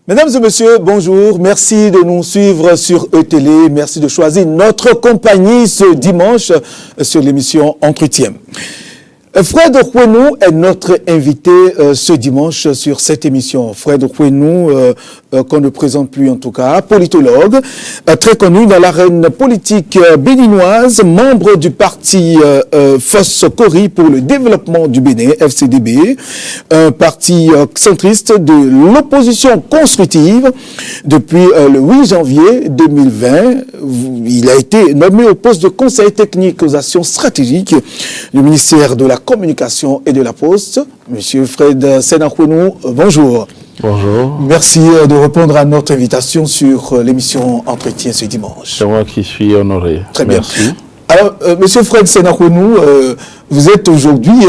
Mesdames et messieurs, bonjour. Merci de nous suivre sur ETélé. Merci de choisir notre compagnie ce dimanche sur l'émission Entretien. Fred Okwenou est notre invité ce dimanche sur cette émission. Fred Okwenou, qu'on ne présente plus en tout cas, politologue, très connu dans l'arène politique béninoise, membre du parti FOSCORI pour le développement du Bénin, FCDB, un parti centriste de l'opposition constructive. Depuis le 8 janvier 2020, il a été nommé au poste de conseiller technique aux actions stratégiques du ministère de la Communication et de la Poste. Monsieur Fred Sena-Okwenou, bonjour. Bonjour. Merci de répondre à notre invitation sur l'émission Entretien ce dimanche. C'est moi qui suis honoré. Très bien. Merci. Alors, monsieur Fred Sena-Okwenou, vous êtes aujourd'hui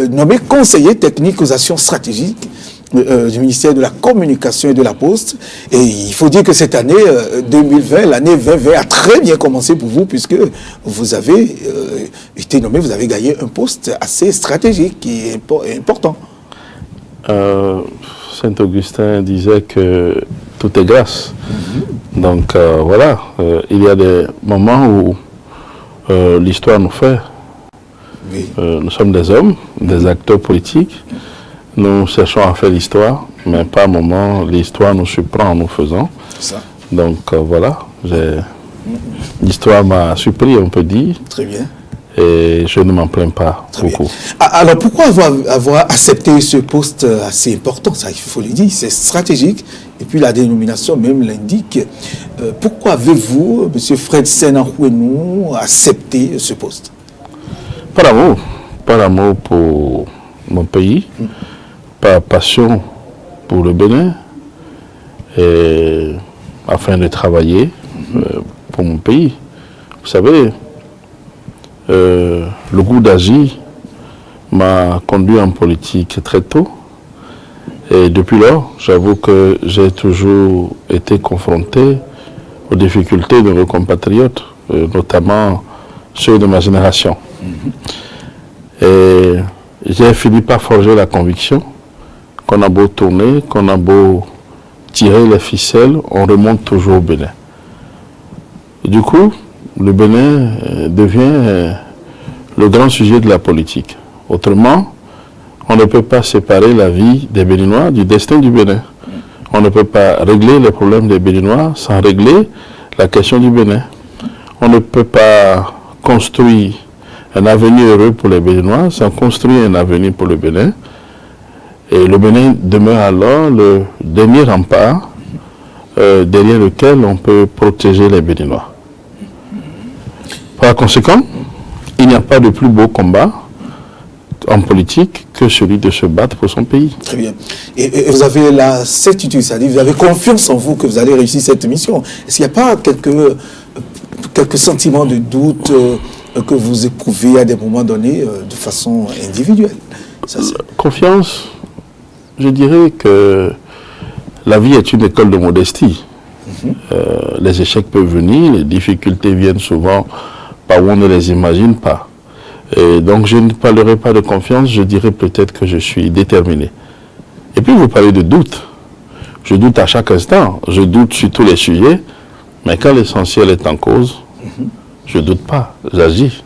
nommé conseiller technique aux actions stratégiques du ministère de la Communication et de la Poste. Et il faut dire que cette année 2020, l'année 2020 a très bien commencé pour vous puisque vous avez été nommé, vous avez gagné un poste assez stratégique et important. Saint-Augustin disait que tout est grâce. Donc voilà, il y a des moments où l'histoire nous fait. Oui. Nous sommes des hommes, des acteurs politiques. Nous cherchons à faire l'histoire, mais par moments, l'histoire nous surprend en nous faisant. Ça. Donc voilà, l'histoire m'a surpris, on peut dire. Très bien. Et je ne m'en plains pas beaucoup. Alors pourquoi avoir accepté ce poste assez important, ça il faut le dire, c'est stratégique, et puis la dénomination même l'indique. Pourquoi avez-vous, M. Fred Sena-Okwenou, accepté ce poste? Par amour pour mon pays, par passion pour le Bénin, et afin de travailler pour mon pays. Vous savez, le goût d'agir m'a conduit en politique très tôt. Et depuis lors, j'avoue que j'ai toujours été confronté aux difficultés de nos compatriotes, notamment ceux de ma génération. Et j'ai fini par forger la conviction qu'on a beau tourner, qu'on a beau tirer les ficelles, on remonte toujours au Bénin. Du coup, le Bénin devient le grand sujet de la politique. Autrement, on ne peut pas séparer la vie des Béninois du destin du Bénin. On ne peut pas régler les problèmes des Béninois sans régler la question du Bénin. On ne peut pas construire un avenir heureux pour les Béninois sans construire un avenir pour le Bénin. Et le Bénin demeure alors le dernier rempart derrière lequel on peut protéger les Béninois. Par conséquent, il n'y a pas de plus beau combat en politique que celui de se battre pour son pays. Très bien. Et vous avez la certitude, c'est-à-dire vous avez confiance en vous que vous allez réussir cette mission. Est-ce qu'il n'y a pas quelques sentiments de doute que vous éprouvez à des moments donnés de façon individuelle? Confiance, je dirais que la vie est une école de modestie. Les échecs peuvent venir, les difficultés viennent souvent par où on ne les imagine pas. Et donc je ne parlerai pas de confiance, je dirais peut-être que je suis déterminé. Et puis vous parlez de doute. Je doute à chaque instant, je doute sur tous les sujets, mais quand l'essentiel est en cause, je ne doute pas, j'agis.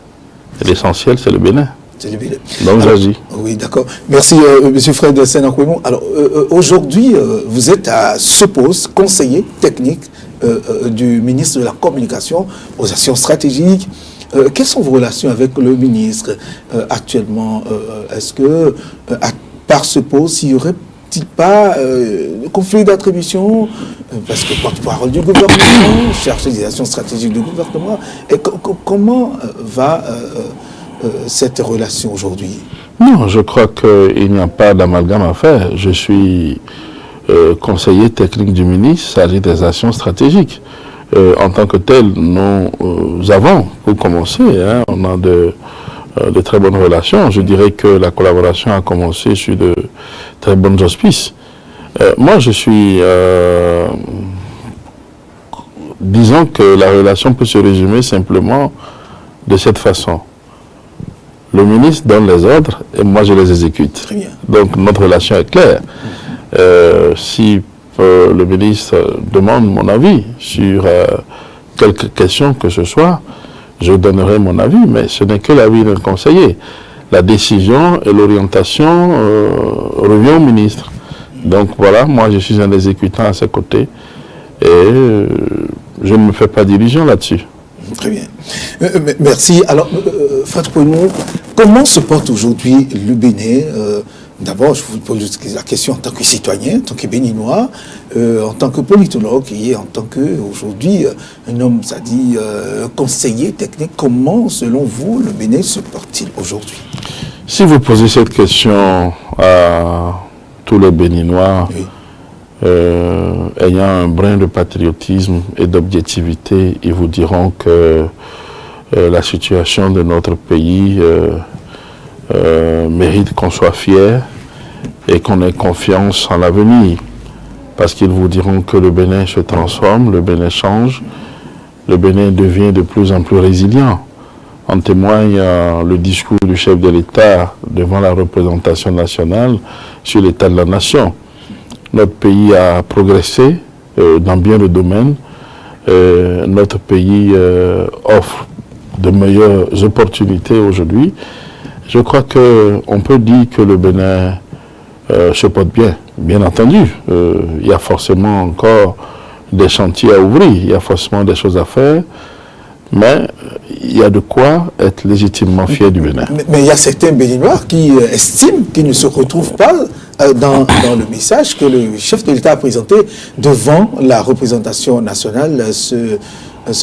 L'essentiel, c'est le Bénin. C'est le Bénin. Donc j'agis. Oui, d'accord. Merci, M. Fred Sena-Okwenou. Alors, aujourd'hui, vous êtes à ce poste, conseiller technique du ministre de la Communication aux actions stratégiques. Quelles sont vos relations avec le ministre actuellement? Est-ce que, à part ce poste, il n'y aurait-il pas de conflit d'attribution? Parce que porte-parole du gouvernement, chercher des actions stratégiques du gouvernement. Et comment va cette relation aujourd'hui? Non, je crois qu'il n'y a pas d'amalgame à faire. Je suis conseiller technique du ministre, chargé des actions stratégiques. En tant que tel, nous avons, pour commencer, on a de très bonnes relations. Je dirais que la collaboration a commencé sur de très bonnes auspices. Moi, je suis... disons que la relation peut se résumer simplement de cette façon. Le ministre donne les ordres et moi je les exécute. Très bien. Donc notre relation est claire. Si le ministre demande mon avis sur quelques questions que ce soit, je donnerai mon avis, mais ce n'est que l'avis d'un conseiller. La décision et l'orientation revient au ministre. Donc voilà, moi je suis un exécutant à ses côtés et je ne me fais pas d'illusions là-dessus. Très bien. Merci. Alors, Frère Kwenou, comment se porte aujourd'hui le Bénin D'abord, je vous pose la question en tant que citoyen, en tant que béninois, en tant que politologue et en tant qu'aujourd'hui un homme, ça dit conseiller technique. Comment, selon vous, le Bénin se porte-t-il aujourd'hui? Si vous posez cette question à tous les Béninois, oui, ayant un brin de patriotisme et d'objectivité, ils vous diront que la situation de notre pays mérite qu'on soit fier et qu'on ait confiance en l'avenir. Parce qu'ils vous diront que le Bénin se transforme, le Bénin change, le Bénin devient de plus en plus résilient. En témoigne le discours du chef de l'État devant la représentation nationale sur l'état de la nation. Notre pays a progressé dans bien de domaines. Notre pays offre de meilleures opportunités aujourd'hui. Je crois qu'on peut dire que le Bénin se porte bien. Bien entendu, il y a forcément encore des chantiers à ouvrir, il y a forcément des choses à faire, mais il y a de quoi être légitimement fier du Bénin. Mais il y a certains Béninois qui estiment qu'ils ne se retrouvent pas dans le message que le chef de l'État a présenté devant la représentation nationale ce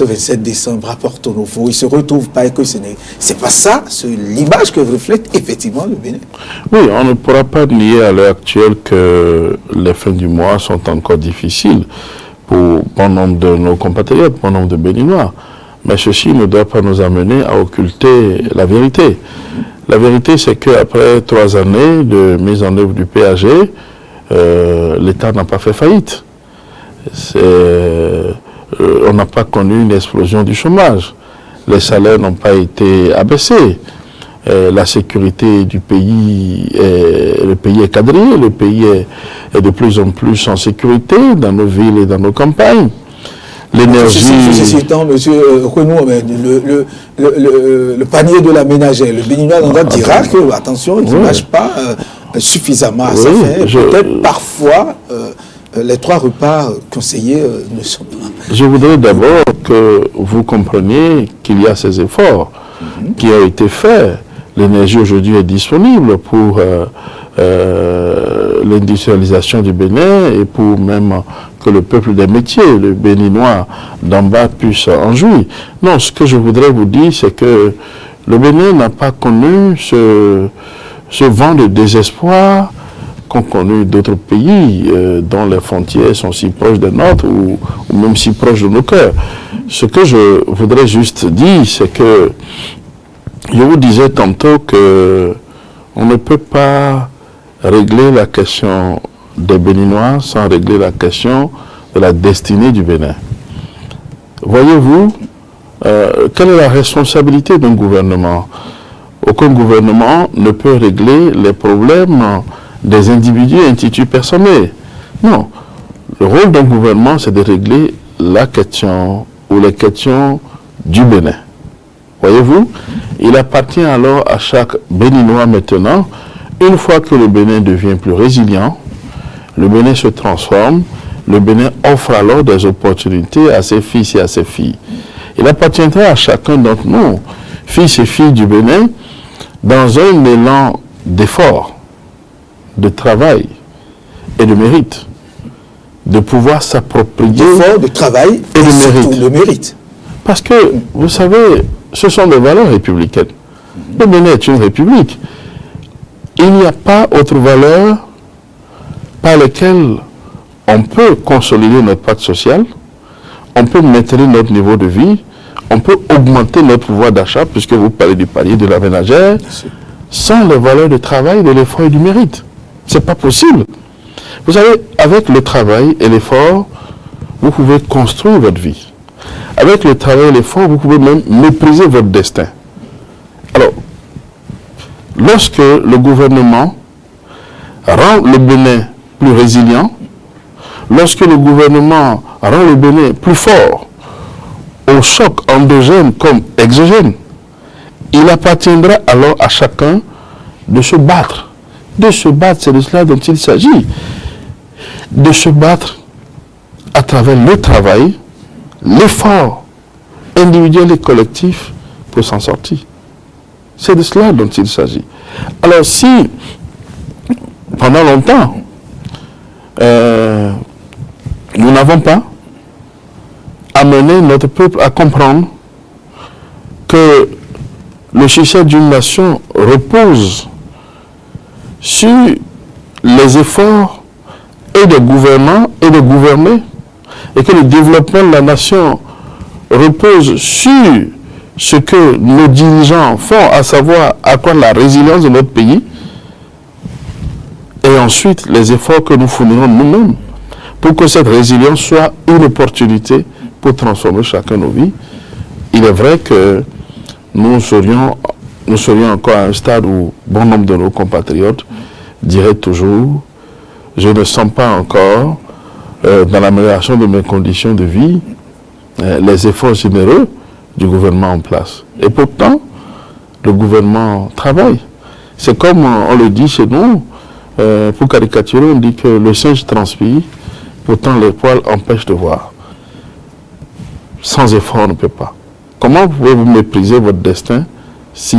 27 décembre à Porto Novo. Ils ne se retrouvent pas et que ce n'est pas ça, l'image que reflète effectivement le Bénin. Oui, on ne pourra pas nier à l'heure actuelle que les fins du mois sont encore difficiles pour bon nombre de nos compatriotes, bon nombre de Béninois. Mais ceci ne doit pas nous amener à occulter la vérité. La vérité, c'est qu'après 3 années de mise en œuvre du PAG, l'État n'a pas fait faillite. On n'a pas connu une explosion du chômage. Les salaires n'ont pas été abaissés. La sécurité du pays, le pays est quadrillé, le pays est de plus en plus en sécurité dans nos villes et dans nos campagnes. L'énergie... Ceci étant, monsieur Kwenou, le panier de la ménagère, le Béninois dira que, attention, il ne mange pas suffisamment à sa faim. Peut-être parfois, les 3 repas conseillés ne sont pas... Je voudrais d'abord que vous compreniez qu'il y a ces efforts qui ont été faits. L'énergie aujourd'hui est disponible pour l'industrialisation du Bénin et pour même que le peuple des métiers, le Béninois d'en bas, puisse en jouir. Non, ce que je voudrais vous dire, c'est que le Bénin n'a pas connu ce vent de désespoir qu'ont connu d'autres pays dont les frontières sont si proches des nôtres ou même si proches de nos cœurs. Ce que je voudrais juste dire, c'est que je vous disais tantôt que on ne peut pas régler la question des Béninois sans régler la question de la destinée du Bénin. Voyez-vous, quelle est la responsabilité d'un gouvernement? Aucun gouvernement ne peut régler les problèmes des individus intitulés. Non. Le rôle d'un gouvernement, c'est de régler la question ou les questions du Bénin. Voyez-vous, il appartient alors à chaque Béninois maintenant, une fois que le Bénin devient plus résilient, le Bénin se transforme, le Bénin offre alors des opportunités à ses fils et à ses filles. Il appartiendra à chacun d'entre nous, fils et filles du Bénin, dans un élan d'effort, de travail et de mérite, de pouvoir s'approprier... D'effort, de travail et de mérite. Parce que, vous savez, ce sont des valeurs républicaines. Le Bénin est une république. Il n'y a pas autre valeur par lesquelles on peut consolider notre pacte social, on peut maintenir notre niveau de vie, on peut augmenter notre pouvoir d'achat, puisque vous parlez du panier de la ménagère, sans les valeurs de travail, de l'effort et du mérite. Ce n'est pas possible. Vous savez, avec le travail et l'effort, vous pouvez construire votre vie. Avec le travail et l'effort, vous pouvez même mépriser votre destin. Alors, lorsque le gouvernement rend le Bénin plus résilient, lorsque le gouvernement rend le Bénin plus fort au choc endogène comme exogène, il appartiendra alors à chacun de se battre. De se battre, c'est de cela dont il s'agit. De se battre à travers le travail, l'effort individuel et collectif pour s'en sortir. C'est de cela dont il s'agit. Alors si, pendant longtemps, nous n'avons pas amené notre peuple à comprendre que le succès d'une nation repose sur les efforts et des gouvernants et des gouvernés, et que le développement de la nation repose sur ce que nos dirigeants font, à savoir accroître la résilience de notre pays, et ensuite les efforts que nous fournirons nous-mêmes pour que cette résilience soit une opportunité pour transformer chacun nos vies. Il est vrai que nous serions encore à un stade où bon nombre de nos compatriotes diraient toujours « je ne sens pas encore dans l'amélioration de mes conditions de vie les efforts généreux du gouvernement en place ». Et pourtant, le gouvernement travaille. C'est comme on le dit chez nous, pour caricaturer, on dit que le singe transpire, pourtant les poils empêchent de voir. Sans effort, on ne peut pas. Comment pouvez-vous mépriser votre destin si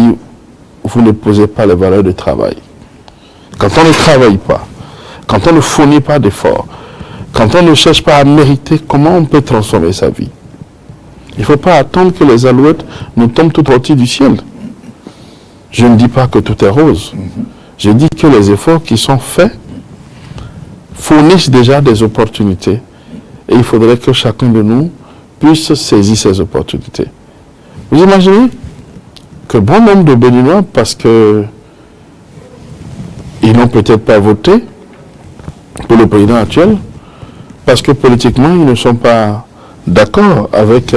vous ne posez pas les valeurs de travail? Quand on ne travaille pas, quand on ne fournit pas d'efforts, quand on ne cherche pas à mériter, comment on peut transformer sa vie? Il ne faut pas attendre que les alouettes nous tombent tout entier du ciel. Je ne dis pas que tout est rose. Je dis que les efforts qui sont faits fournissent déjà des opportunités. Et il faudrait que chacun de nous puisse saisir ces opportunités. Vous imaginez que bon nombre de Béninois, parce que ils n'ont peut-être pas voté pour le président actuel, parce que politiquement ils ne sont pas d'accord avec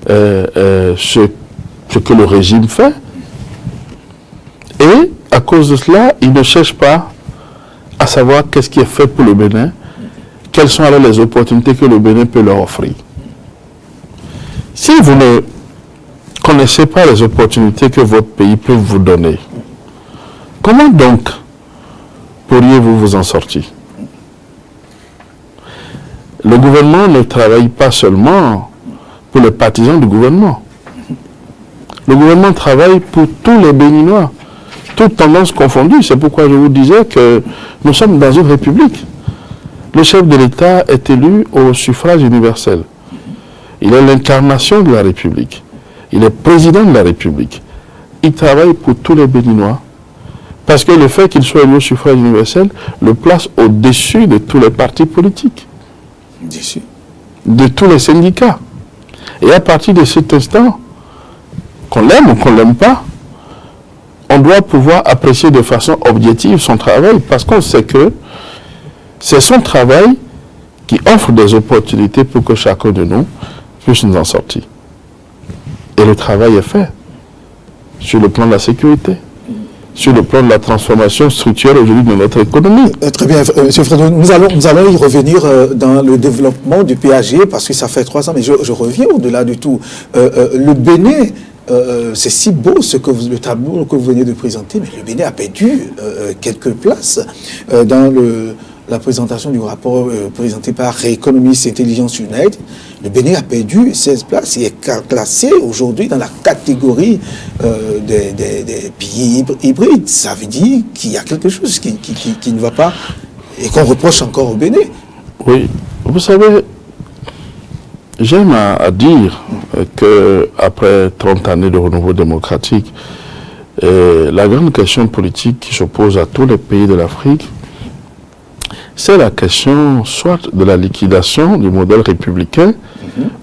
ce que le régime fait, et à cause de cela, ils ne cherchent pas à savoir qu'est-ce qui est fait pour le Bénin, quelles sont alors les opportunités que le Bénin peut leur offrir. Si vous ne connaissez pas les opportunités que votre pays peut vous donner, comment donc pourriez-vous vous en sortir? Le gouvernement ne travaille pas seulement pour les partisans du gouvernement. Le gouvernement travaille pour tous les Béninois, toutes tendances confondues. C'est pourquoi je vous disais que nous sommes dans une république. Le chef de l'État est élu au suffrage universel. Il est l'incarnation de la République. Il est président de la République. Il travaille pour tous les Béninois. Parce que le fait qu'il soit élu au suffrage universel le place au-dessus de tous les partis politiques. De tous les syndicats. Et à partir de cet instant, qu'on l'aime ou qu'on ne l'aime pas, on doit pouvoir apprécier de façon objective son travail, parce qu'on sait que c'est son travail qui offre des opportunités pour que chacun de nous puisse nous en sortir. Et le travail est fait sur le plan de la sécurité, sur le plan de la transformation structurelle aujourd'hui de notre économie. Très bien, M. Fredo, nous allons y revenir dans le développement du PAG, parce que ça fait 3 ans, mais je reviens au-delà du tout. Le Bénin, c'est si beau le tableau que vous venez de présenter, mais le Bénin a perdu quelques places dans la présentation du rapport présenté par Economist Intelligence United. Le Bénin a perdu 16 places. Il est classé aujourd'hui dans la catégorie des pays hybrides. Ça veut dire qu'il y a quelque chose qui ne va pas et qu'on reproche encore au Bénin. Oui, vous savez, j'aime à dire qu'après 30 années de renouveau démocratique, la grande question politique qui s'oppose à tous les pays de l'Afrique, c'est la question soit de la liquidation du modèle républicain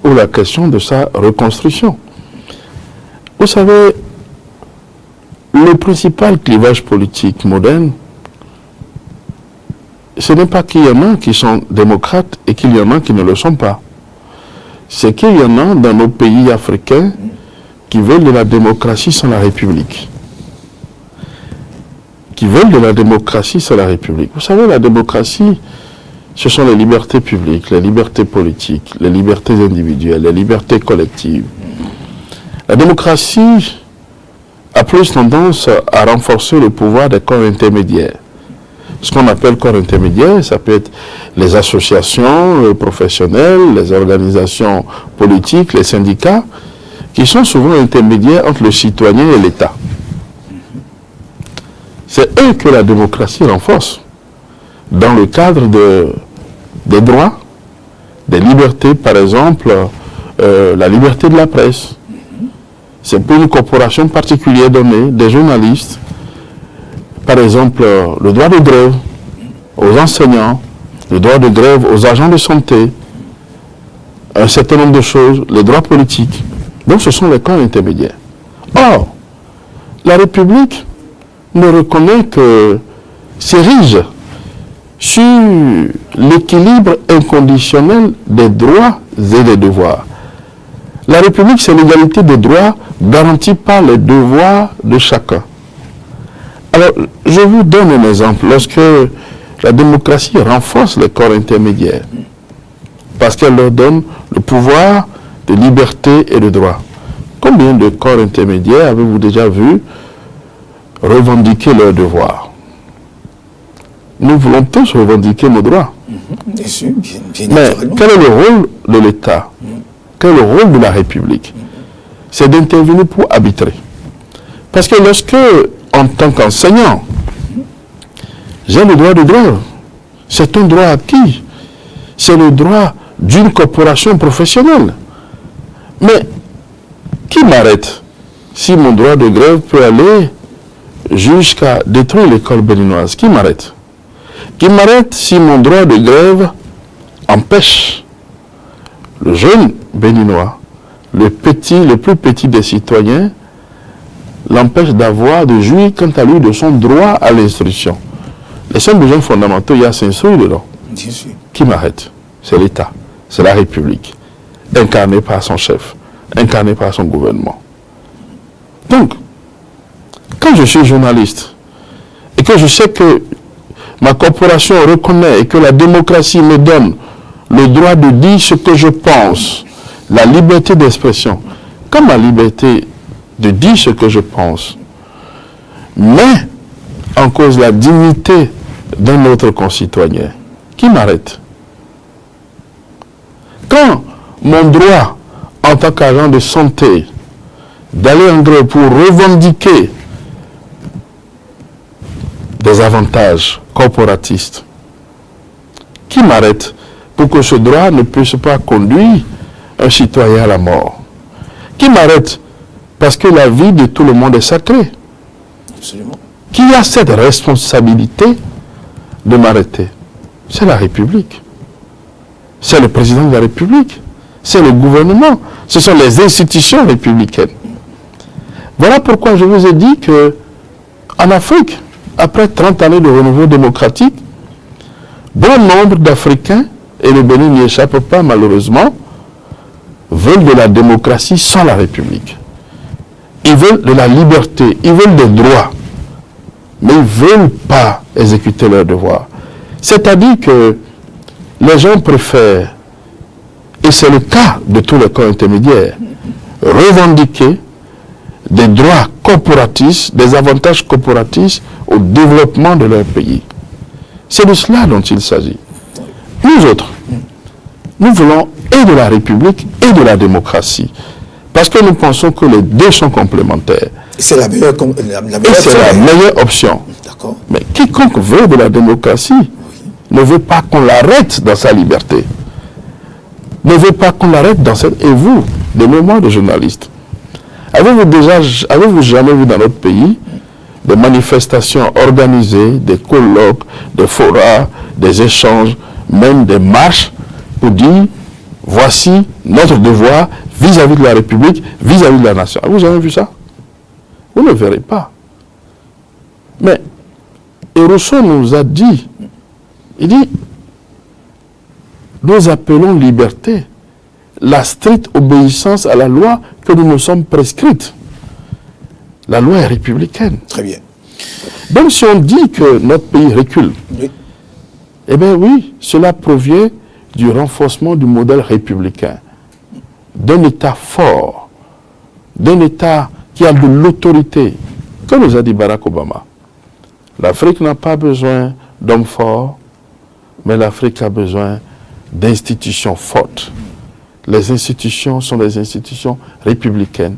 ou la question de sa reconstruction. Vous savez, le principal clivage politique moderne, ce n'est pas qu'il y en a qui sont démocrates et qu'il y en a qui ne le sont pas. C'est qu'il y en a dans nos pays africains qui veulent de la démocratie sans la République. Qui veulent de la démocratie sans la République. Vous savez, la démocratie, ce sont les libertés publiques, les libertés politiques, les libertés individuelles, les libertés collectives. La démocratie a plus tendance à renforcer le pouvoir des corps intermédiaires. Ce qu'on appelle corps intermédiaires, ça peut être les associations professionnelles, les organisations politiques, les syndicats, qui sont souvent intermédiaires entre le citoyen et l'État. C'est eux que la démocratie renforce dans le cadre des droits, des libertés, par exemple, la liberté de la presse. C'est pour une corporation particulière donnée, des journalistes, par exemple, le droit de grève aux enseignants, le droit de grève aux agents de santé, un certain nombre de choses, les droits politiques. Donc ce sont les corps intermédiaires. Or, la République ne reconnaît que s'érige sur l'équilibre inconditionnel des droits et des devoirs. La République, c'est l'égalité des droits garantie par les devoirs de chacun. Alors, je vous donne un exemple. Lorsque la démocratie renforce les corps intermédiaires, parce qu'elle leur donne le pouvoir de liberté et de droit. Combien de corps intermédiaires avez-vous déjà vu revendiquer leurs devoirs? Nous voulons tous revendiquer nos droits. Bien sûr, bien Mais quel est le rôle de l'État? Quel est le rôle de la République? C'est d'intervenir pour arbitrer. Parce que lorsque, en tant qu'enseignant, j'ai le droit de grève, c'est un droit acquis. C'est le droit d'une corporation professionnelle. Mais qui m'arrête si mon droit de grève peut aller jusqu'à détruire l'école béninoise? Qui m'arrête? Qui m'arrête si mon droit de grève empêche le jeune béninois, le plus petit des citoyens, l'empêche de jouir quant à lui de son droit à l'instruction? Les seuls besoins fondamentaux, il y a s'instruire dedans. Qui m'arrête? C'est l'État, c'est la République, incarnée par son chef, incarnée par son gouvernement. Donc, quand je suis journaliste et que je sais que ma corporation reconnaît et que la démocratie me donne le droit de dire ce que je pense, la liberté d'expression, comme la liberté de dire ce que je pense, mais en cause la dignité d'un autre concitoyen, qui m'arrête? Quand mon droit en tant qu'agent de santé d'aller en grève pour revendiquer des avantages corporatistes, qui m'arrête pour que ce droit ne puisse pas conduire un citoyen à la mort? Qui m'arrête parce que la vie de tout le monde est sacrée? Absolument. Qui a cette responsabilité de m'arrêter? C'est la République. C'est le président de la République. C'est le gouvernement. Ce sont les institutions républicaines. Voilà pourquoi je vous ai dit que en Afrique, après 30 années de renouveau démocratique, bon nombre d'Africains, et le Bénin n'y échappe pas malheureusement, veulent de la démocratie sans la République. Ils veulent de la liberté, ils veulent des droits, mais ils ne veulent pas exécuter leurs devoirs. C'est-à-dire que les gens préfèrent, et c'est le cas de tous les corps intermédiaires, revendiquer des droits corporatistes, des avantages corporatistes au développement de leur pays. C'est de cela dont il s'agit. Nous autres, nous voulons et de la République et de la démocratie. Parce que nous pensons que les deux sont complémentaires. C'est la meilleure, meilleure option. D'accord. Mais quiconque veut de la démocratie ne veut pas qu'on l'arrête dans sa liberté. Ne veut pas qu'on l'arrête dans cette... Et vous, des mémoires de journalistes, avez-vous jamais vu dans notre pays des manifestations organisées, des colloques, des forats, des échanges, même des marches pour dire voici notre devoir vis-à-vis de la République, vis-à-vis de la nation? Avez-vous jamais vu ça? Vous ne verrez pas. Mais et Rousseau nous a dit, il dit, nous appelons liberté la stricte obéissance à la loi que nous nous sommes prescrites. La loi est républicaine. Très bien. Donc si on dit que notre pays recule, oui, Eh bien oui, cela provient du renforcement du modèle républicain, d'un État fort, d'un État qui a de l'autorité, comme nous a dit Barack Obama. L'Afrique n'a pas besoin d'hommes forts, mais l'Afrique a besoin d'institutions fortes. Les institutions sont des institutions républicaines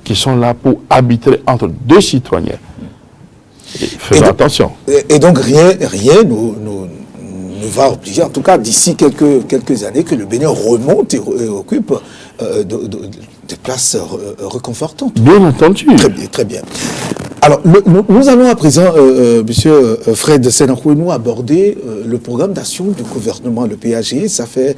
qui sont là pour arbitrer entre deux citoyens. Faisons attention. Et donc rien nous va obliger, en tout cas d'ici quelques années, que le Bénin remonte et occupe des places réconfortantes. Bien entendu. Très bien, très bien. Alors, nous allons à présent, monsieur Fred Senakouenou, aborder le programme d'action du gouvernement, le PAG. Ça fait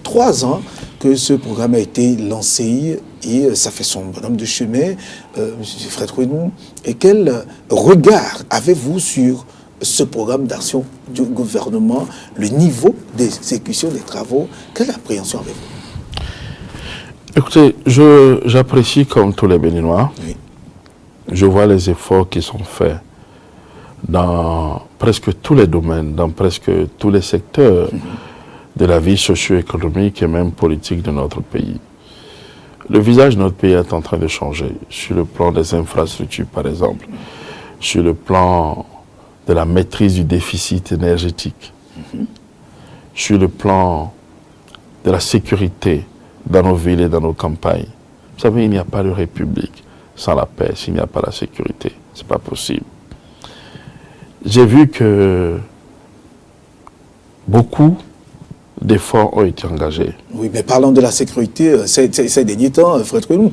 3 ans que ce programme a été lancé et ça fait son bonhomme de chemin. Monsieur Fred Senakouenou, et quel regard avez-vous sur ce programme d'action du gouvernement, le niveau d'exécution des travaux? Quelle appréhension avez-vous? Écoutez, j'apprécie comme tous les Béninois. Oui. Je vois les efforts qui sont faits dans presque tous les domaines, dans presque tous les secteurs de la vie socio-économique et même politique de notre pays. Le visage de notre pays est en train de changer, sur le plan des infrastructures par exemple, sur le plan de la maîtrise du déficit énergétique, sur le plan de la sécurité dans nos villes et dans nos campagnes. Vous savez, il n'y a pas de république sans la paix, s'il n'y a pas la sécurité. Ce n'est pas possible. J'ai vu que beaucoup d'efforts ont été engagés. Oui, mais parlons de la sécurité, ces derniers temps, Fred Senakouenou,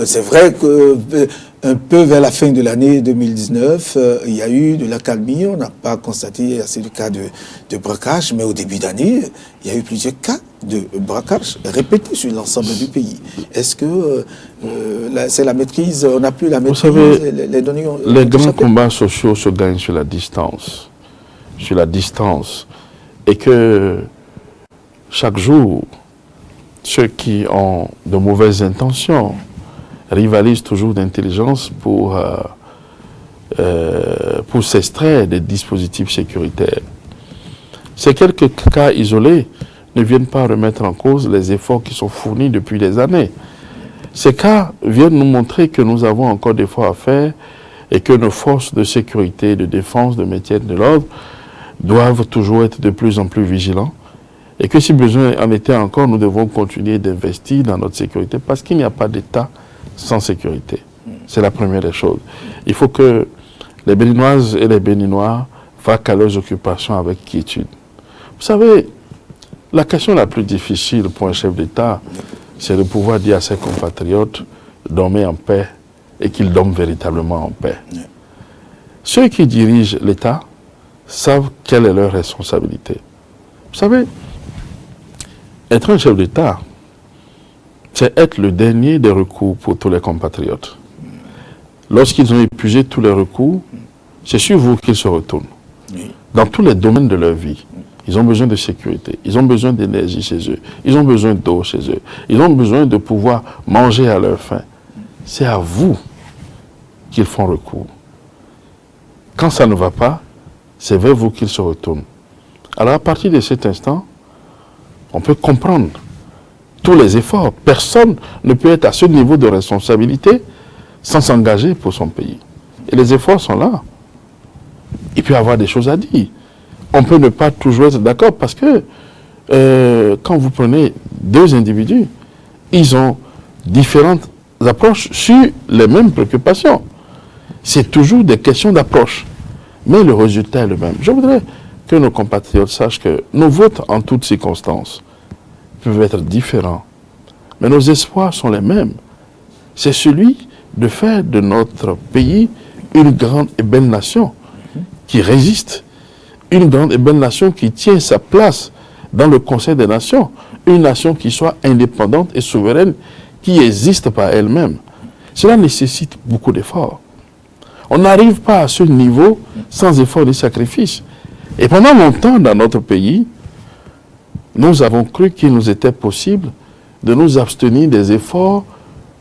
c'est vrai qu'un peu vers la fin de l'année 2019, il y a eu de l'accalmie, on n'a pas constaté assez de cas de braquage, mais au début d'année, il y a eu plusieurs cas de braquage répétés sur l'ensemble du pays. Est-ce que c'est la maîtrise, on n'a plus la maîtrise? Vous savez, les données les grands combats sociaux se gagnent sur la distance. Et que chaque jour, ceux qui ont de mauvaises intentions rivalisent toujours d'intelligence pour s'extraire des dispositifs sécuritaires. Ces quelques cas isolés ne viennent pas remettre en cause les efforts qui sont fournis depuis des années. Ces cas viennent nous montrer que nous avons encore des efforts à faire et que nos forces de sécurité, de défense, de maintien de l'ordre doivent toujours être de plus en plus vigilants. Et que si besoin en était encore, nous devons continuer d'investir dans notre sécurité parce qu'il n'y a pas d'État sans sécurité. C'est la première des choses. Il faut que les Béninoises et les Béninois vaquent à leurs occupations avec quiétude. Vous savez, la question la plus difficile pour un chef d'État, c'est de pouvoir dire à ses compatriotes « dormez en paix » et qu'ils dorment véritablement en paix. Ceux qui dirigent l'État savent quelle est leur responsabilité. Vous savez, être un chef d'État, c'est être le dernier des recours pour tous les compatriotes. Lorsqu'ils ont épuisé tous les recours, c'est sur vous qu'ils se retournent. Dans tous les domaines de leur vie. Ils ont besoin de sécurité, ils ont besoin d'énergie chez eux, ils ont besoin d'eau chez eux, ils ont besoin de pouvoir manger à leur faim. C'est à vous qu'ils font recours. Quand ça ne va pas, c'est vers vous qu'ils se retournent. Alors à partir de cet instant, on peut comprendre tous les efforts. Personne ne peut être à ce niveau de responsabilité sans s'engager pour son pays. Et les efforts sont là. Il peut y avoir des choses à dire. On peut ne pas toujours être d'accord parce que quand vous prenez deux individus, ils ont différentes approches sur les mêmes préoccupations. C'est toujours des questions d'approche. Mais le résultat est le même. Je voudrais que nos compatriotes sachent que nos votes en toutes circonstances peuvent être différents. Mais nos espoirs sont les mêmes. C'est celui de faire de notre pays une grande et belle nation qui résiste. Une grande et belle nation qui tient sa place dans le Conseil des Nations. Une nation qui soit indépendante et souveraine, qui existe par elle-même. Cela nécessite beaucoup d'efforts. On n'arrive pas à ce niveau sans effort ni sacrifice. Et pendant longtemps dans notre pays, nous avons cru qu'il nous était possible de nous abstenir des efforts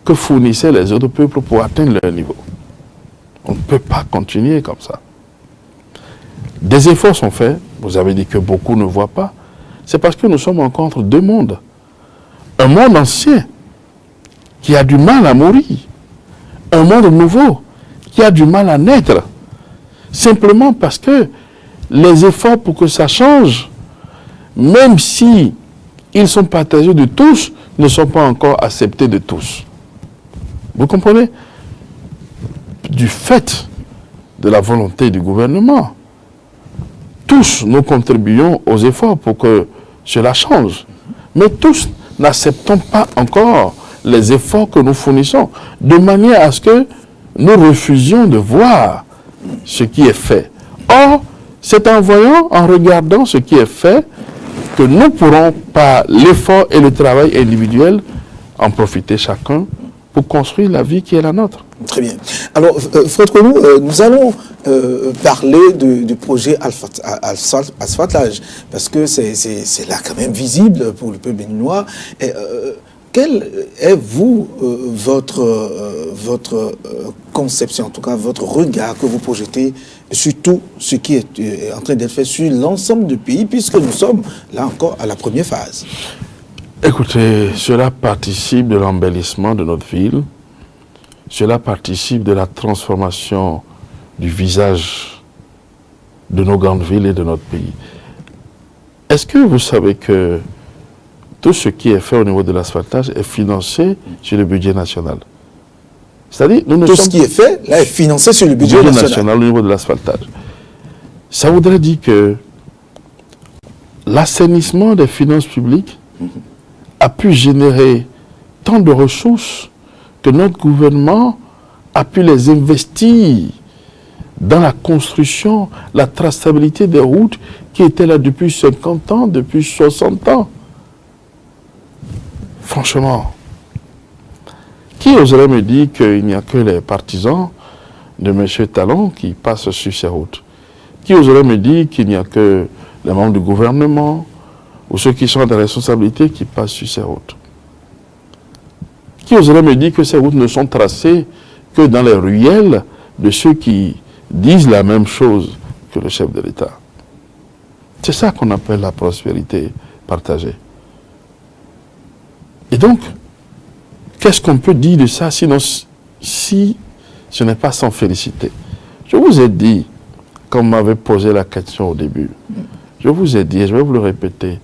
que fournissaient les autres peuples pour atteindre leur niveau. On ne peut pas continuer comme ça. Des efforts sont faits, vous avez dit que beaucoup ne voient pas. C'est parce que nous sommes encore entre deux mondes. Un monde ancien qui a du mal à mourir. Un monde nouveau qui a du mal à naître. Simplement parce que les efforts pour que ça change, même si ils sont partagés de tous, ne sont pas encore acceptés de tous. Vous comprenez? Du fait de la volonté du gouvernement, tous nous contribuons aux efforts pour que cela change. Mais tous n'acceptons pas encore les efforts que nous fournissons, de manière à ce que nous refusions de voir ce qui est fait. Or, c'est en voyant, en regardant ce qui est fait, que nous pourrons, par l'effort et le travail individuel, en profiter chacun pour construire la vie qui est la nôtre. Très bien. Alors, Fred Kouenou, nous allons parler du projet asphaltage, parce que c'est là quand même visible pour le peuple béninois. Quelle est, votre conception, en tout cas votre regard que vous projetez sur tout ce qui est en train d'être fait sur l'ensemble du pays, puisque nous sommes là encore à la première phase? Écoutez, cela participe de l'embellissement de notre ville, cela participe de la transformation du visage de nos grandes villes et de notre pays. Est-ce que vous savez que tout ce qui est fait au niveau de l'asphaltage est financé sur le budget national? C'est-à-dire, tout ce qui est fait là est financé sur le budget national au niveau de l'asphaltage. Ça voudrait dire que l'assainissement des finances publiques a pu générer tant de ressources que notre gouvernement a pu les investir dans la construction, la traçabilité des routes qui étaient là depuis 50 ans, depuis 60 ans. Franchement, qui oserait me dire qu'il n'y a que les partisans de M. Talon qui passent sur ces routes? Qui oserait me dire qu'il n'y a que les membres du gouvernement ou ceux qui sont à des responsabilités qui passent sur ces routes? Qui oserait me dire que ces routes ne sont tracées que dans les ruelles de ceux qui disent la même chose que le chef de l'État? C'est ça qu'on appelle la prospérité partagée. Et donc, qu'est-ce qu'on peut dire de ça sinon si ce n'est pas sans féliciter? Je vous ai dit, comme on m'avait posé la question au début, je vous ai dit, et je vais vous le répéter,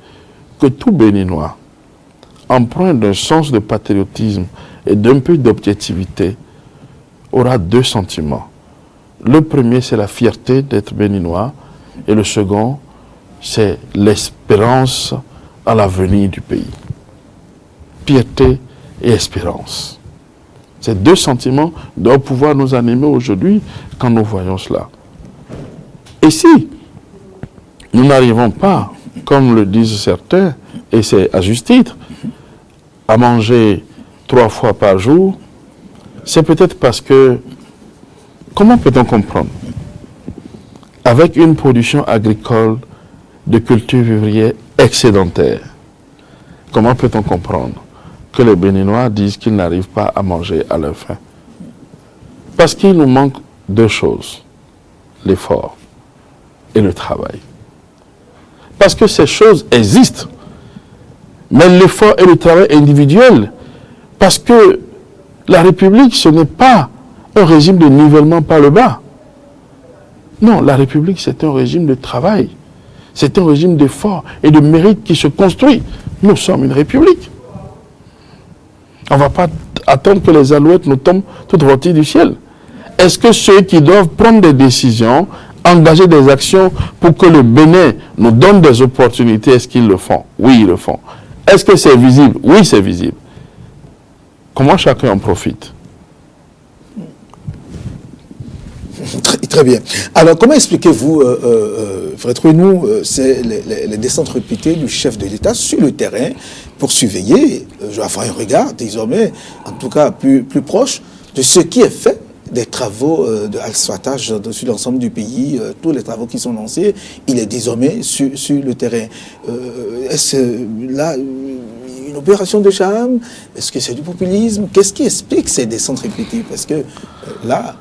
que tout Béninois, empreint d'un sens de patriotisme et d'un peu d'objectivité, aura deux sentiments. Le premier, c'est la fierté d'être Béninois, et le second, c'est l'espérance à l'avenir du pays. Fierté et espérance. Ces deux sentiments doivent pouvoir nous animer aujourd'hui quand nous voyons cela. Et si nous n'arrivons pas, comme le disent certains, et c'est à juste titre, à manger 3 fois par jour, c'est peut-être parce que, comment peut-on comprendre? Avec une production agricole de culture vivrière excédentaire, comment peut-on comprendre que les Béninois disent qu'ils n'arrivent pas à manger à leur faim? Parce qu'il nous manque deux choses, l'effort et le travail. Parce que ces choses existent, mais l'effort et le travail individuel, parce que la République, ce n'est pas un régime de nivellement par le bas. Non, la République, c'est un régime de travail. C'est un régime d'effort et de mérite qui se construit. Nous sommes une République. On ne va pas attendre que les alouettes nous tombent toutes rôties du ciel. Est-ce que ceux qui doivent prendre des décisions, engager des actions pour que le Bénin nous donne des opportunités, est-ce qu'ils le font? Oui, ils le font. Est-ce que c'est visible? Oui, c'est visible. Comment chacun en profite? Très bien. Alors, comment expliquez-vous, Fred Kouenou, c'est les descentes répétées du chef de l'État sur le terrain pour surveiller, je vais avoir un regard désormais, en tout cas plus proche, de ce qui est fait, des travaux de asphaltage sur l'ensemble du pays, tous les travaux qui sont lancés, il est désormais sur le terrain. Est-ce là une opération de charme? Est-ce que c'est du populisme? Qu'est-ce qui explique ces descentes répétées? Parce que là,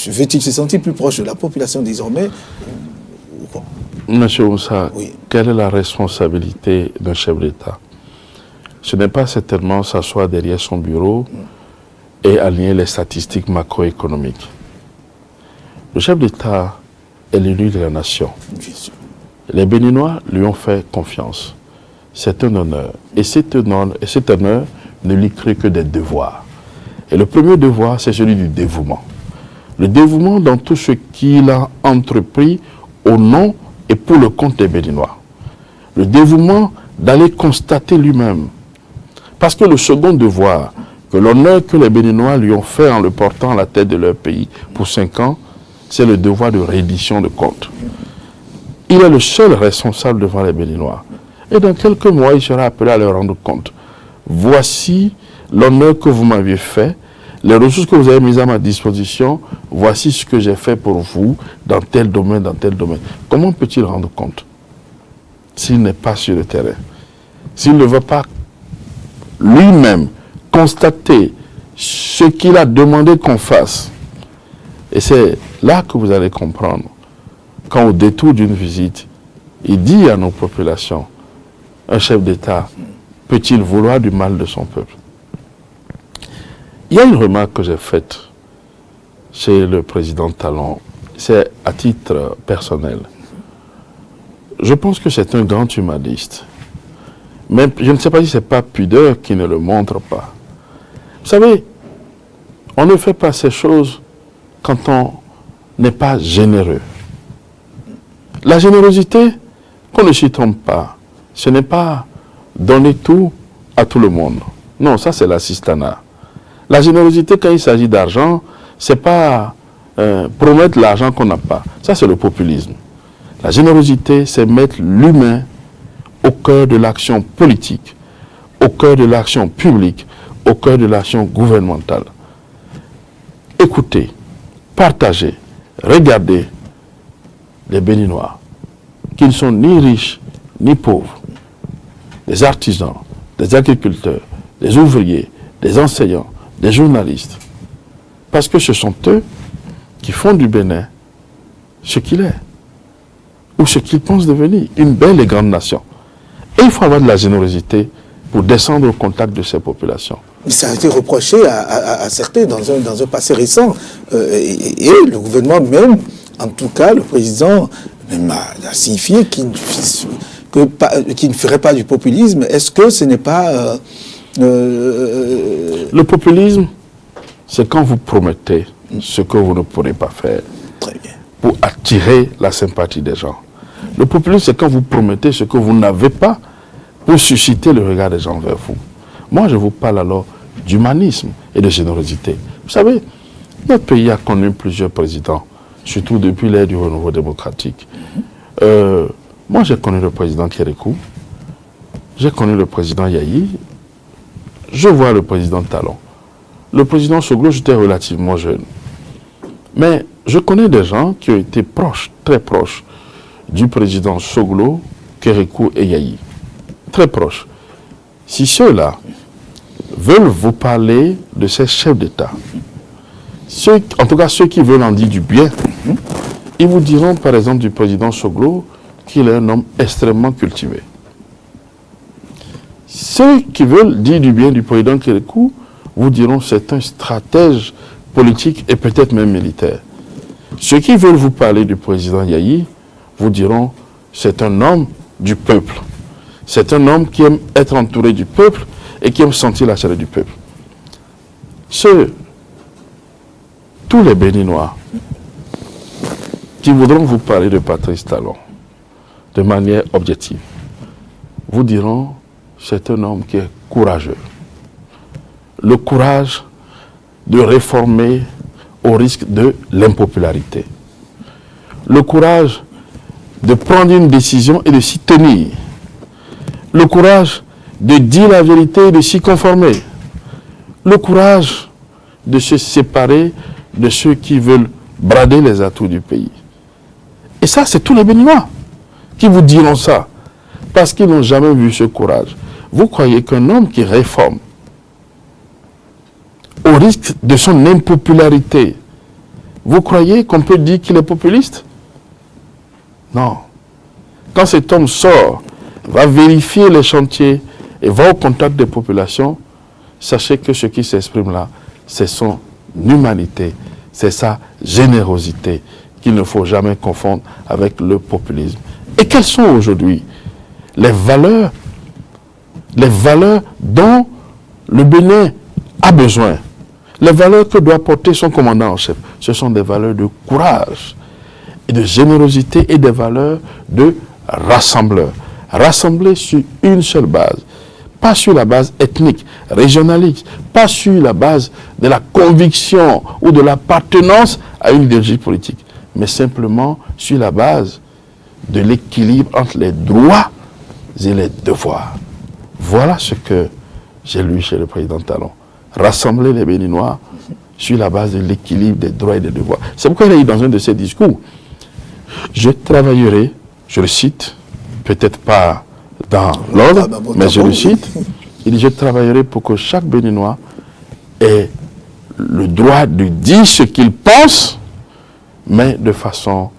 veut-il se sentir plus proche de la population désormais ou quoi? Monsieur Moussa, Oui. quelle est la responsabilité d'un chef d'État? Ce n'est pas certainement s'asseoir derrière son bureau et aligner les statistiques macroéconomiques. Le chef d'État est l'élu de la nation. Bien sûr. Les Béninois lui ont fait confiance. C'est un honneur. Et cet honneur ne lui crée que des devoirs. Et le premier devoir, c'est celui du dévouement. Le dévouement dans tout ce qu'il a entrepris au nom et pour le compte des Béninois. Le dévouement d'aller constater lui-même. Parce que le second devoir, que l'honneur que les Béninois lui ont fait en le portant à la tête de leur pays pour 5 ans, c'est le devoir de reddition de comptes. Il est le seul responsable devant les Béninois. Et dans quelques mois, il sera appelé à leur rendre compte. Voici l'honneur que vous m'aviez fait, les ressources que vous avez mises à ma disposition, voici ce que j'ai fait pour vous dans tel domaine, dans tel domaine. Comment peut-il rendre compte s'il n'est pas sur le terrain? S'il ne veut pas lui-même constater ce qu'il a demandé qu'on fasse. Et c'est là que vous allez comprendre, quand au détour d'une visite, il dit à nos populations, un chef d'État peut-il vouloir du mal de son peuple? Il y a une remarque que j'ai faite chez le président Talon, c'est à titre personnel. Je pense que c'est un grand humaniste. Mais je ne sais pas si ce n'est pas pudeur qui ne le montre pas. Vous savez, on ne fait pas ces choses quand on n'est pas généreux. La générosité, qu'on ne s'y trompe pas, ce n'est pas donner tout à tout le monde. Non, ça c'est l'assistanat. La générosité, quand il s'agit d'argent, ce n'est pas promettre l'argent qu'on n'a pas. Ça c'est le populisme. La générosité, c'est mettre l'humain au cœur de l'action politique, au cœur de l'action publique, au cœur de l'action gouvernementale. Écoutez, partagez, regardez les Béninois, qui ne sont ni riches ni pauvres, des artisans, des agriculteurs, des ouvriers, des enseignants, des journalistes, parce que ce sont eux qui font du Bénin ce qu'il est, ou ce qu'ils pensent devenir, une belle et grande nation. Et il faut avoir de la générosité pour descendre au contact de ces populations. Ça a été reproché à certains dans un passé récent. Et le gouvernement même, en tout cas, le président même a signifié qu'il ne ferait pas du populisme. Est-ce que ce n'est pas... Le populisme, c'est quand vous promettez ce que vous ne pourrez pas faire. Très bien. Pour attirer la sympathie des gens. Le populisme, c'est quand vous promettez ce que vous n'avez pas pour susciter le regard des gens vers vous. Moi, je vous parle alors d'humanisme et de générosité. Vous savez, notre pays a connu plusieurs présidents, surtout depuis l'ère du renouveau démocratique. Moi, j'ai connu le président Kérékou, j'ai connu le président Yayi, je vois le président Talon. Le président Soglo, j'étais relativement jeune. Mais je connais des gens qui ont été proches, très proches, du président Soglo, Kérékou et Yayi. Très proches. Si ceux-là veulent vous parler de ces chefs d'État, en tout cas ceux qui veulent en dire du bien, ils vous diront par exemple du président Soglo qu'il est un homme extrêmement cultivé. Ceux qui veulent dire du bien du président Kérékou vous diront c'est un stratège politique et peut-être même militaire. Ceux qui veulent vous parler du président Yayi vous diront c'est un homme du peuple. C'est un homme qui aime être entouré du peuple et qui aime sentir la chaleur du peuple. Tous les Béninois qui voudront vous parler de Patrice Talon de manière objective vous diront c'est un homme qui est courageux. Le courage de réformer au risque de l'impopularité. Le courage de prendre une décision et de s'y tenir. Le courage de dire la vérité et de s'y conformer. Le courage de se séparer de ceux qui veulent brader les atouts du pays. Et ça, c'est tous les Béninois qui vous diront ça, parce qu'ils n'ont jamais vu ce courage. Vous croyez qu'un homme qui réforme, au risque de son impopularité, vous croyez qu'on peut dire qu'il est populiste? Non. Quand cet homme sort, va vérifier les chantiers et va au contact des populations, sachez que ce qui s'exprime là, c'est son humanité, c'est sa générosité qu'il ne faut jamais confondre avec le populisme. Et quelles sont aujourd'hui les valeurs dont le Bénin a besoin, les valeurs que doit porter son commandant en chef? Ce sont des valeurs de courage et de générosité et des valeurs de rassembleur. Rassembler sur une seule base, pas sur la base ethnique, régionaliste, pas sur la base de la conviction ou de l'appartenance à une idéologie politique, mais simplement sur la base de l'équilibre entre les droits et les devoirs. Voilà ce que j'ai lu chez le président Talon. Rassembler les Béninois sur la base de l'équilibre des droits et des devoirs. C'est pourquoi il a dit dans un de ses discours, je travaillerai, je le cite, peut-être pas dans l'ordre, mais je le cite, il dit, je travaillerai pour que chaque Béninois ait le droit de dire ce qu'il pense, mais de façon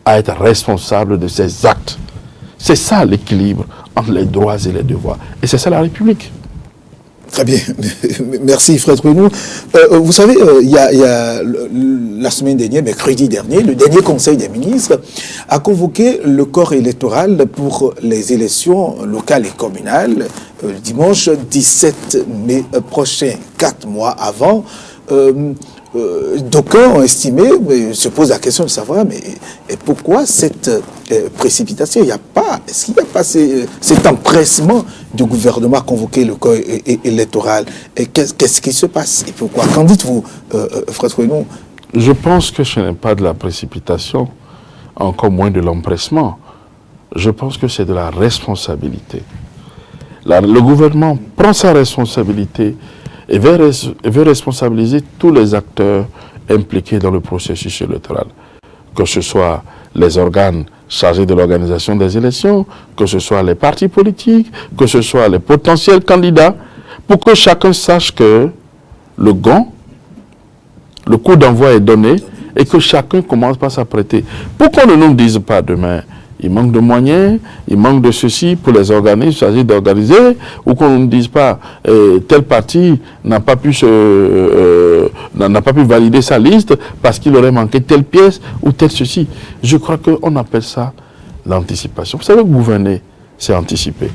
à être responsable de ses actes. C'est ça l'équilibre entre les droits et les devoirs. Et c'est ça la République. Très bien. Merci, Fred Renou. Vous savez, il y a la semaine dernière, mercredi dernier, le dernier Conseil des ministres a convoqué le corps électoral pour les élections locales et communales dimanche 17 mai prochain, 4 mois avant. D'aucuns ont estimé, se pose la question de savoir, mais pourquoi cette précipitation? Est-ce qu'il n'y a pas cet empressement du gouvernement à convoquer le corps électoral? Et qu'est-ce qui se passe? Et pourquoi? Qu'en dites-vous, Fred Renou? Je pense que ce n'est pas de la précipitation, encore moins de l'empressement. Je pense que c'est de la responsabilité. Le gouvernement prend sa responsabilité et veut responsabiliser tous les acteurs impliqués dans le processus électoral, que ce soit les organes chargés de l'organisation des élections, que ce soit les partis politiques, que ce soit les potentiels candidats, pour que chacun sache que le coup d'envoi est donné et que chacun commence par s'apprêter. Pourquoi ne nous dise pas demain, il manque de moyens, il manque de ceci pour les organismes chargés d'organiser, ou qu'on ne dise pas tel parti n'a pas pu valider sa liste parce qu'il aurait manqué telle pièce ou tel ceci. Je crois qu'on appelle ça l'anticipation. Vous savez que gouverner, c'est anticiper.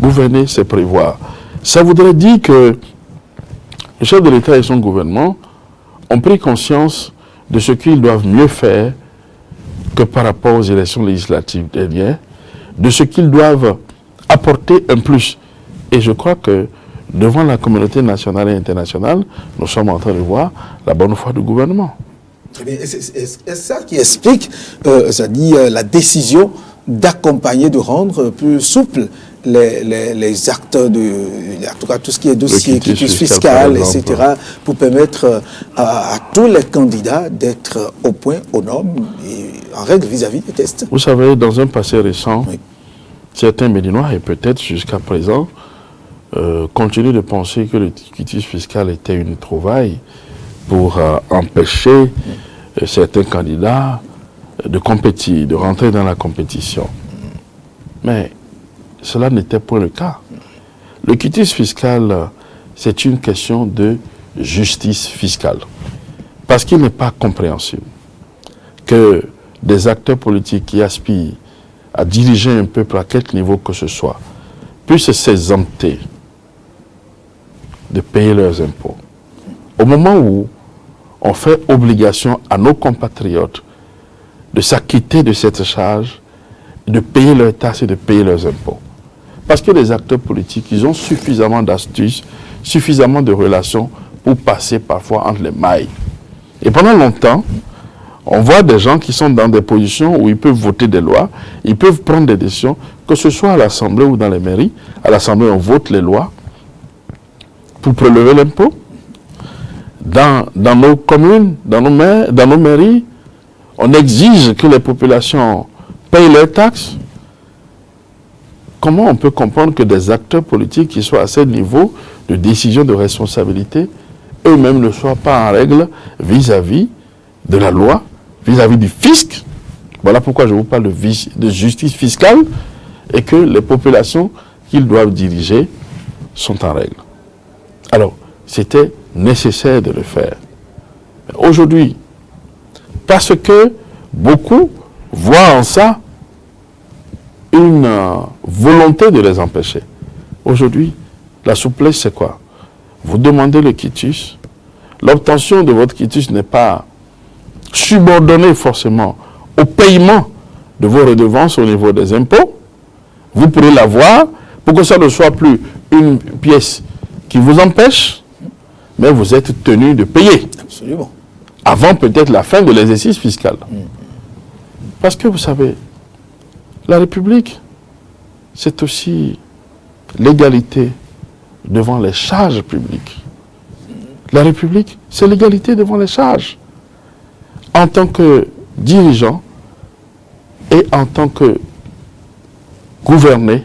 Gouverner, c'est prévoir. Ça voudrait dire que le chef de l'État et son gouvernement ont pris conscience de ce qu'ils doivent mieux faire que par rapport aux élections législatives dernières, de ce qu'ils doivent apporter un plus. Et je crois que devant la communauté nationale et internationale, nous sommes en train de voir la bonne foi du gouvernement. C'est ça qui explique la décision d'accompagner, de rendre plus souple les actes en tout cas tout ce qui est dossier, quitus fiscal, etc., pour permettre à tous les candidats d'être au point, aux normes et en règle vis-à-vis des tests. Vous savez, dans un passé récent, oui, certains Béninois, et peut-être jusqu'à présent, continuent de penser que le quitus fiscal était une trouvaille pour empêcher certains candidats de compétir, de rentrer dans la compétition. Mais cela n'était pas le cas. Le quitus fiscal, c'est une question de justice fiscale. Parce qu'il n'est pas compréhensible que des acteurs politiques qui aspirent à diriger un peuple à quelque niveau que ce soit puissent s'exempter de payer leurs impôts. Au moment où on fait obligation à nos compatriotes de s'acquitter de cette charge, de payer leurs taxes et de payer leurs impôts. Parce que les acteurs politiques, ils ont suffisamment d'astuces, suffisamment de relations pour passer parfois entre les mailles. Et pendant longtemps, on voit des gens qui sont dans des positions où ils peuvent voter des lois, ils peuvent prendre des décisions, que ce soit à l'Assemblée ou dans les mairies. À l'Assemblée, on vote les lois pour prélever l'impôt. Dans nos communes, dans nos mairies, on exige que les populations payent leurs taxes. Comment on peut comprendre que des acteurs politiques qui soient à ce niveau de décision de responsabilité, eux-mêmes ne soient pas en règle vis-à-vis de la loi, vis-à-vis du fisc? Voilà pourquoi je vous parle de justice fiscale et que les populations qu'ils doivent diriger sont en règle. Alors, c'était nécessaire de le faire. Aujourd'hui, parce que beaucoup voient en ça une volonté de les empêcher. Aujourd'hui, la souplesse, c'est quoi? Vous demandez le quitus. L'obtention de votre quitus n'est pas subordonnée forcément au paiement de vos redevances au niveau des impôts. Vous pourrez l'avoir pour que ça ne soit plus une pièce qui vous empêche, mais vous êtes tenu de payer. Absolument. Avant peut-être la fin de l'exercice fiscal. Parce que vous savez, la République, c'est aussi l'égalité devant les charges publiques. La République, c'est l'égalité devant les charges. En tant que dirigeant et en tant que gouverné,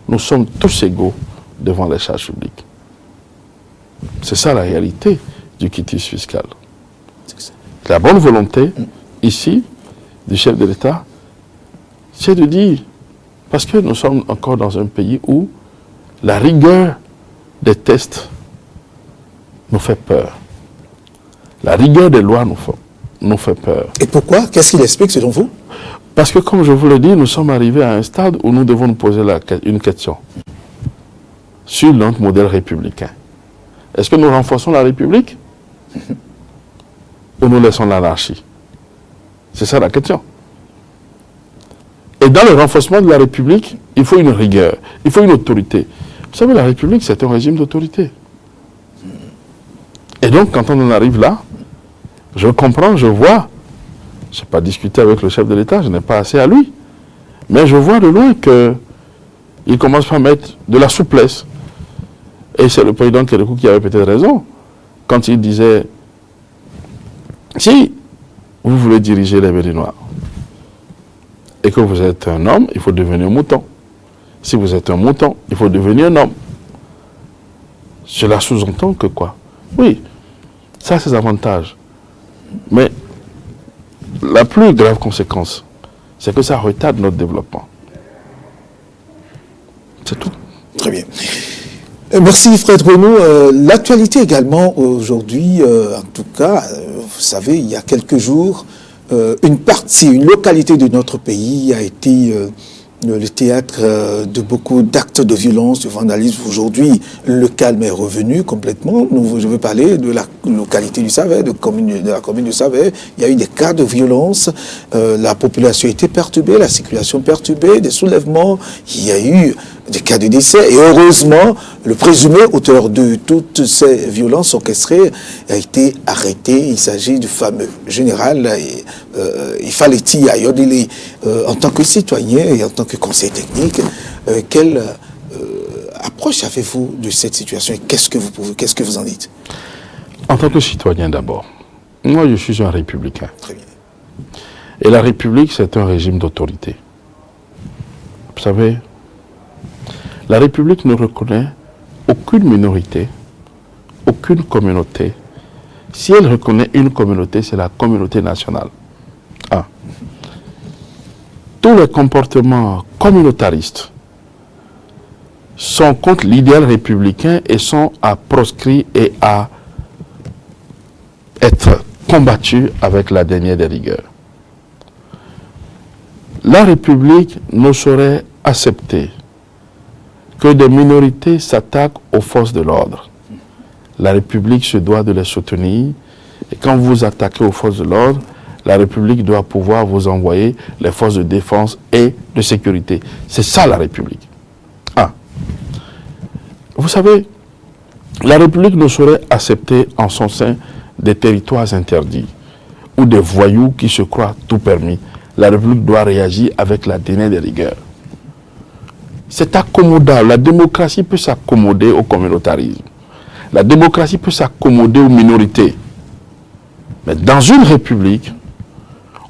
nous sommes tous égaux devant les charges publiques. C'est ça la réalité du quitus fiscal. La bonne volonté, ici, du chef de l'État, c'est de dire, parce que nous sommes encore dans un pays où la rigueur des tests nous fait peur. La rigueur des lois nous fait peur. Et pourquoi? Qu'est-ce qu'il explique selon vous? Parce que, comme je vous l'ai dit, nous sommes arrivés à un stade où nous devons nous poser une question sur notre modèle républicain. Est-ce que nous renforçons la République ou nous laissons l'anarchie? C'est ça la question. Et dans le renforcement de la République, il faut une rigueur, il faut une autorité. Vous savez, la République, c'est un régime d'autorité. Et donc, quand on en arrive là, je comprends, je vois, je n'ai pas discuté avec le chef de l'État, je n'ai pas assez à lui, mais je vois de loin qu'il commence par mettre de la souplesse. Et c'est le président Kérékou qui avait peut-être raison quand il disait, si vous voulez diriger les Béninois et que vous êtes un homme, il faut devenir mouton. Si vous êtes un mouton, il faut devenir un homme. Cela sous-entend que quoi? Oui, ça a ses avantages. Mais la plus grave conséquence, c'est que ça retarde notre développement. C'est tout. Très bien. Merci Fred Renaud. L'actualité également aujourd'hui, en tout cas, vous savez, il y a quelques jours, une localité de notre pays a été le théâtre de beaucoup d'actes de violence, de vandalisme. Aujourd'hui, le calme est revenu complètement. Je veux parler de la localité du Savet, de la commune du Savet. Il y a eu des cas de violence. La population a été perturbée, la circulation perturbée, des soulèvements. Il y a eu des cas de décès. Et heureusement, le présumé auteur de toutes ces violences orchestrées a été arrêté. Il s'agit du fameux général Ifaleti Ayodele. En tant que citoyen et en tant que conseiller technique, quelle approche avez-vous de cette situation et qu'est-ce que vous en dites? En tant que citoyen d'abord, moi je suis un républicain. Très bien. Et la République, c'est un régime d'autorité. Vous savez, la République ne reconnaît aucune minorité, aucune communauté. Si elle reconnaît une communauté, c'est la communauté nationale. Tous les comportements communautaristes sont contre l'idéal républicain et sont à proscrire et à être combattus avec la dernière des rigueurs. La République ne saurait accepter que des minorités s'attaquent aux forces de l'ordre. La République se doit de les soutenir et quand vous attaquez aux forces de l'ordre, la République doit pouvoir vous envoyer les forces de défense et de sécurité. C'est ça la République. Vous savez, la République ne saurait accepter en son sein des territoires interdits ou des voyous qui se croient tout permis. La République doit réagir avec la dernière des rigueurs. C'est accommodable. La démocratie peut s'accommoder au communautarisme. La démocratie peut s'accommoder aux minorités. Mais dans une république,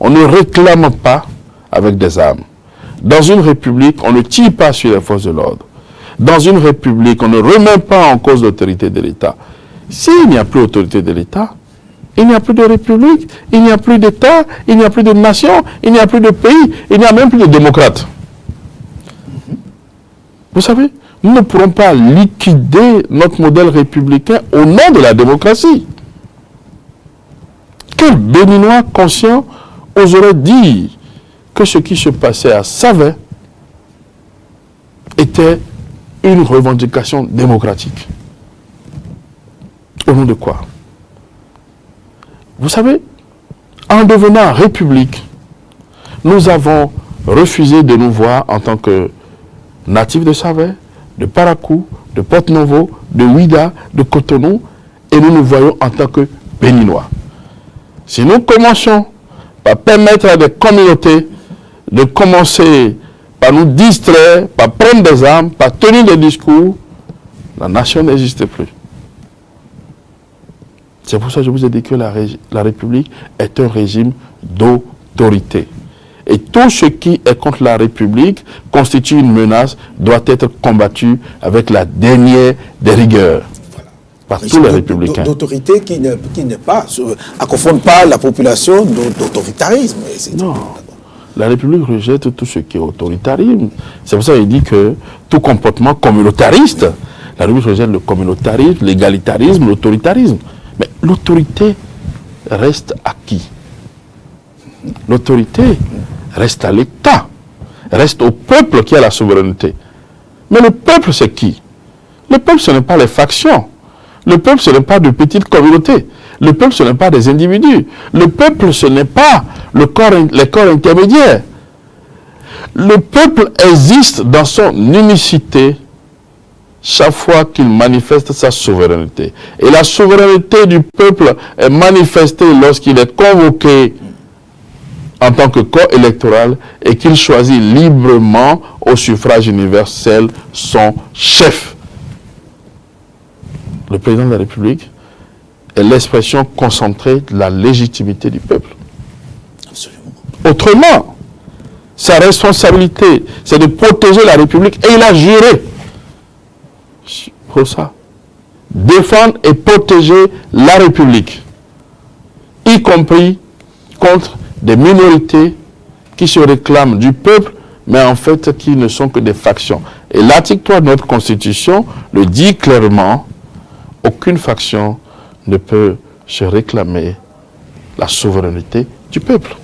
on ne réclame pas avec des armes. Dans une république, on ne tire pas sur les forces de l'ordre. Dans une république, on ne remet pas en cause l'autorité de l'État. S'il n'y a plus d'autorité de l'État, il n'y a plus de république, il n'y a plus d'État, il n'y a plus de nation, il n'y a plus de pays, il n'y a même plus de démocrates. Vous savez, nous ne pourrons pas liquider notre modèle républicain au nom de la démocratie. Quel Béninois conscient oserait dire que ce qui se passait à Savè était une revendication démocratique? Au nom de quoi? Vous savez, en devenant république, nous avons refusé de nous voir en tant que natifs de Savè, de Parakou, de Porte-Novo, de Ouida, de Cotonou, et nous nous voyons en tant que Béninois. Si nous commençons par permettre à des communautés de commencer par nous distraire, par prendre des armes, par tenir des discours, la nation n'existe plus. C'est pour ça que je vous ai dit que la République est un régime d'autorité. Et tout ce qui est contre la République constitue une menace, doit être combattu avec la dernière des rigueurs. Par tous les républicains. D'autorité qui n'est pas, à confondre pas la population d'autoritarisme. Non. La République rejette tout ce qui est autoritarisme. C'est pour ça qu'il dit que tout comportement communautariste, la République rejette le communautarisme, l'égalitarisme, l'autoritarisme. Mais l'autorité reste à qui? L'autorité reste à l'État, reste au peuple qui a la souveraineté. Mais le peuple, c'est qui? Le peuple, ce n'est pas les factions. Le peuple, ce n'est pas de petites communautés. Le peuple, ce n'est pas des individus. Le peuple, ce n'est pas les corps intermédiaires. Le peuple existe dans son unicité chaque fois qu'il manifeste sa souveraineté. Et la souveraineté du peuple est manifestée lorsqu'il est convoqué en tant que corps électoral et qu'il choisit librement au suffrage universel son chef. Le président de la République est l'expression concentrée de la légitimité du peuple. Absolument. Autrement, sa responsabilité, c'est de protéger la République. Et il a juré pour ça. Défendre et protéger la République. Y compris contre des minorités qui se réclament du peuple, mais en fait qui ne sont que des factions. Et l'article 3 de notre Constitution le dit clairement, aucune faction ne peut se réclamer la souveraineté du peuple.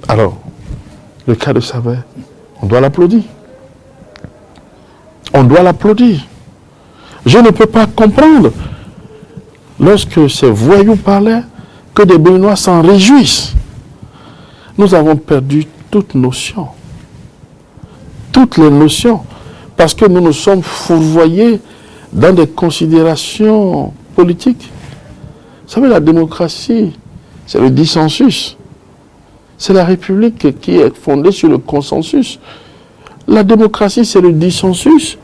Alors, le cas de Savè, on doit l'applaudir. On doit l'applaudir. Je ne peux pas comprendre, lorsque ces voyous parlaient, que des Béninois s'en réjouissent. Nous avons perdu toute notion. Toutes les notions. Parce que nous nous sommes fourvoyés dans des considérations politiques. Vous savez, la démocratie, c'est le dissensus. C'est la République qui est fondée sur le consensus. La démocratie, c'est le dissensus.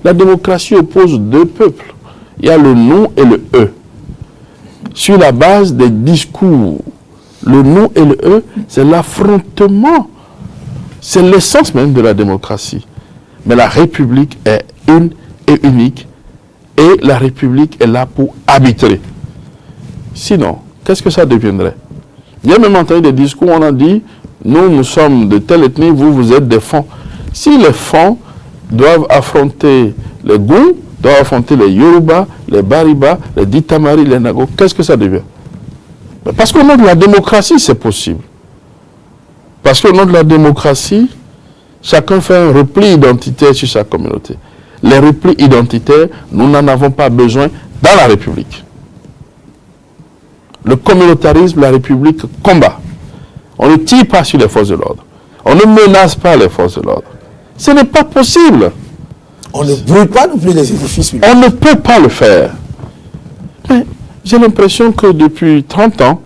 La démocratie oppose deux peuples. Il y a le nous et le eux. Sur la base des discours, le nous et le eux, c'est l'affrontement. C'est l'essence même de la démocratie. Mais la République est une et unique. Et la République est là pour arbitrer. Sinon, qu'est-ce que ça deviendrait? Il y a même entendu des discours où on a dit, nous sommes de telle ethnie, vous êtes des Fonds. Si les Fonds doivent affronter les Goum, doivent affronter les Yoruba, les Bariba, les Ditamari, les Nago, qu'est-ce que ça devient? Parce qu'au nom de la démocratie, c'est possible. Parce qu'au nom de la démocratie, chacun fait un repli identitaire sur sa communauté. Les replis identitaires, nous n'en avons pas besoin dans la République. Le communautarisme, la République combat. On ne tire pas sur les forces de l'ordre. On ne menace pas les forces de l'ordre. Ce n'est pas possible. On ne brûle pas non plus les édifices. On ne peut pas le faire. Mais j'ai l'impression que depuis 30 ans,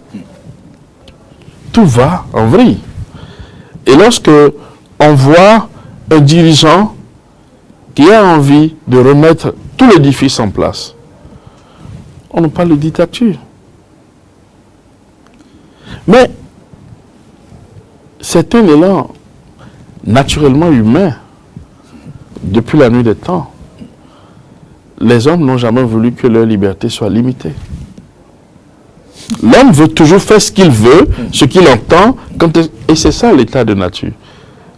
tout va en vrille. Et lorsque on voit un dirigeant qui a envie de remettre tout l'édifice en place, on nous parle de dictature. Mais c'est un élan naturellement humain. Depuis la nuit des temps, les hommes n'ont jamais voulu que leur liberté soit limitée. L'homme veut toujours faire ce qu'il veut, ce qu'il entend, et c'est ça l'état de nature.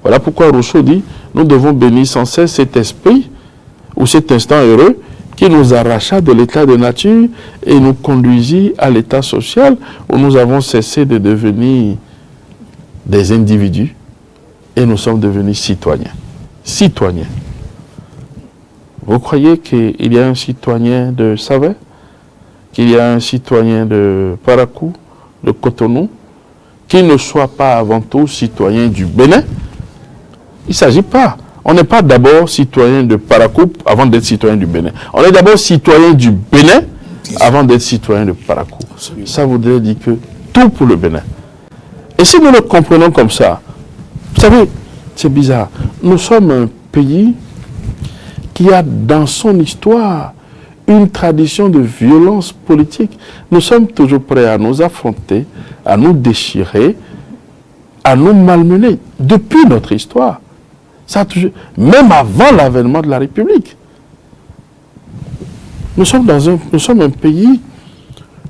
Voilà pourquoi Rousseau dit, nous devons bénir sans cesse cet esprit, ou cet instant heureux, qui nous arracha de l'état de nature et nous conduisit à l'état social, où nous avons cessé de devenir des individus, et nous sommes devenus citoyens. Citoyens. Vous croyez qu'il y a un citoyen de Savet, qu'il y a un citoyen de Parakou, de Cotonou, qui ne soit pas avant tout citoyen du Bénin? Il ne s'agit pas. On n'est pas d'abord citoyen de Parakou avant d'être citoyen du Bénin. On est d'abord citoyen du Bénin avant d'être citoyen de Parakou. Ça voudrait dire que tout pour le Bénin. Et si nous le comprenons comme ça, vous savez, c'est bizarre. Nous sommes un pays qui a dans son histoire une tradition de violence politique. Nous sommes toujours prêts à nous affronter, à nous déchirer, à nous malmener depuis notre histoire. Ça a toujours, même avant l'avènement de la République. Nous sommes un pays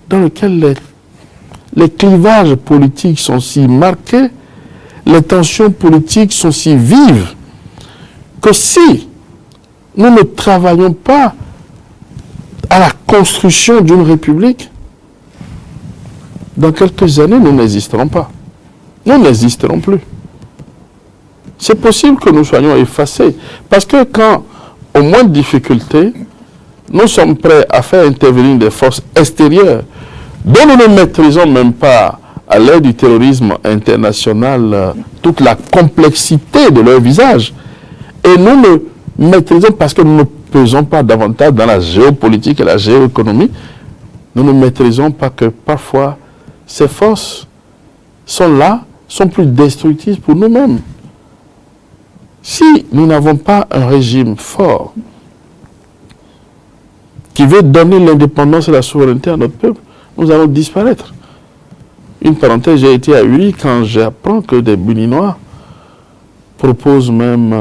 dans lequel les clivages politiques sont si marqués, les tensions politiques sont si vives, que si nous ne travaillons pas à la construction d'une république, dans quelques années, nous n'existerons pas. Nous n'existerons plus. C'est possible que nous soyons effacés. Parce que quand, au moins de difficultés, nous sommes prêts à faire intervenir des forces extérieures dont nous ne maîtrisons même pas, à l'ère du terrorisme international, toute la complexité de leur visage. Et nous ne maîtrisons, parce que nous ne pesons pas davantage dans la géopolitique et la géoéconomie, nous ne maîtrisons pas que parfois ces forces sont là, sont plus destructrices pour nous-mêmes. Si nous n'avons pas un régime fort qui veut donner l'indépendance et la souveraineté à notre peuple, nous allons disparaître. Une parenthèse, j'ai été à Uri quand j'apprends que des Béninois proposent même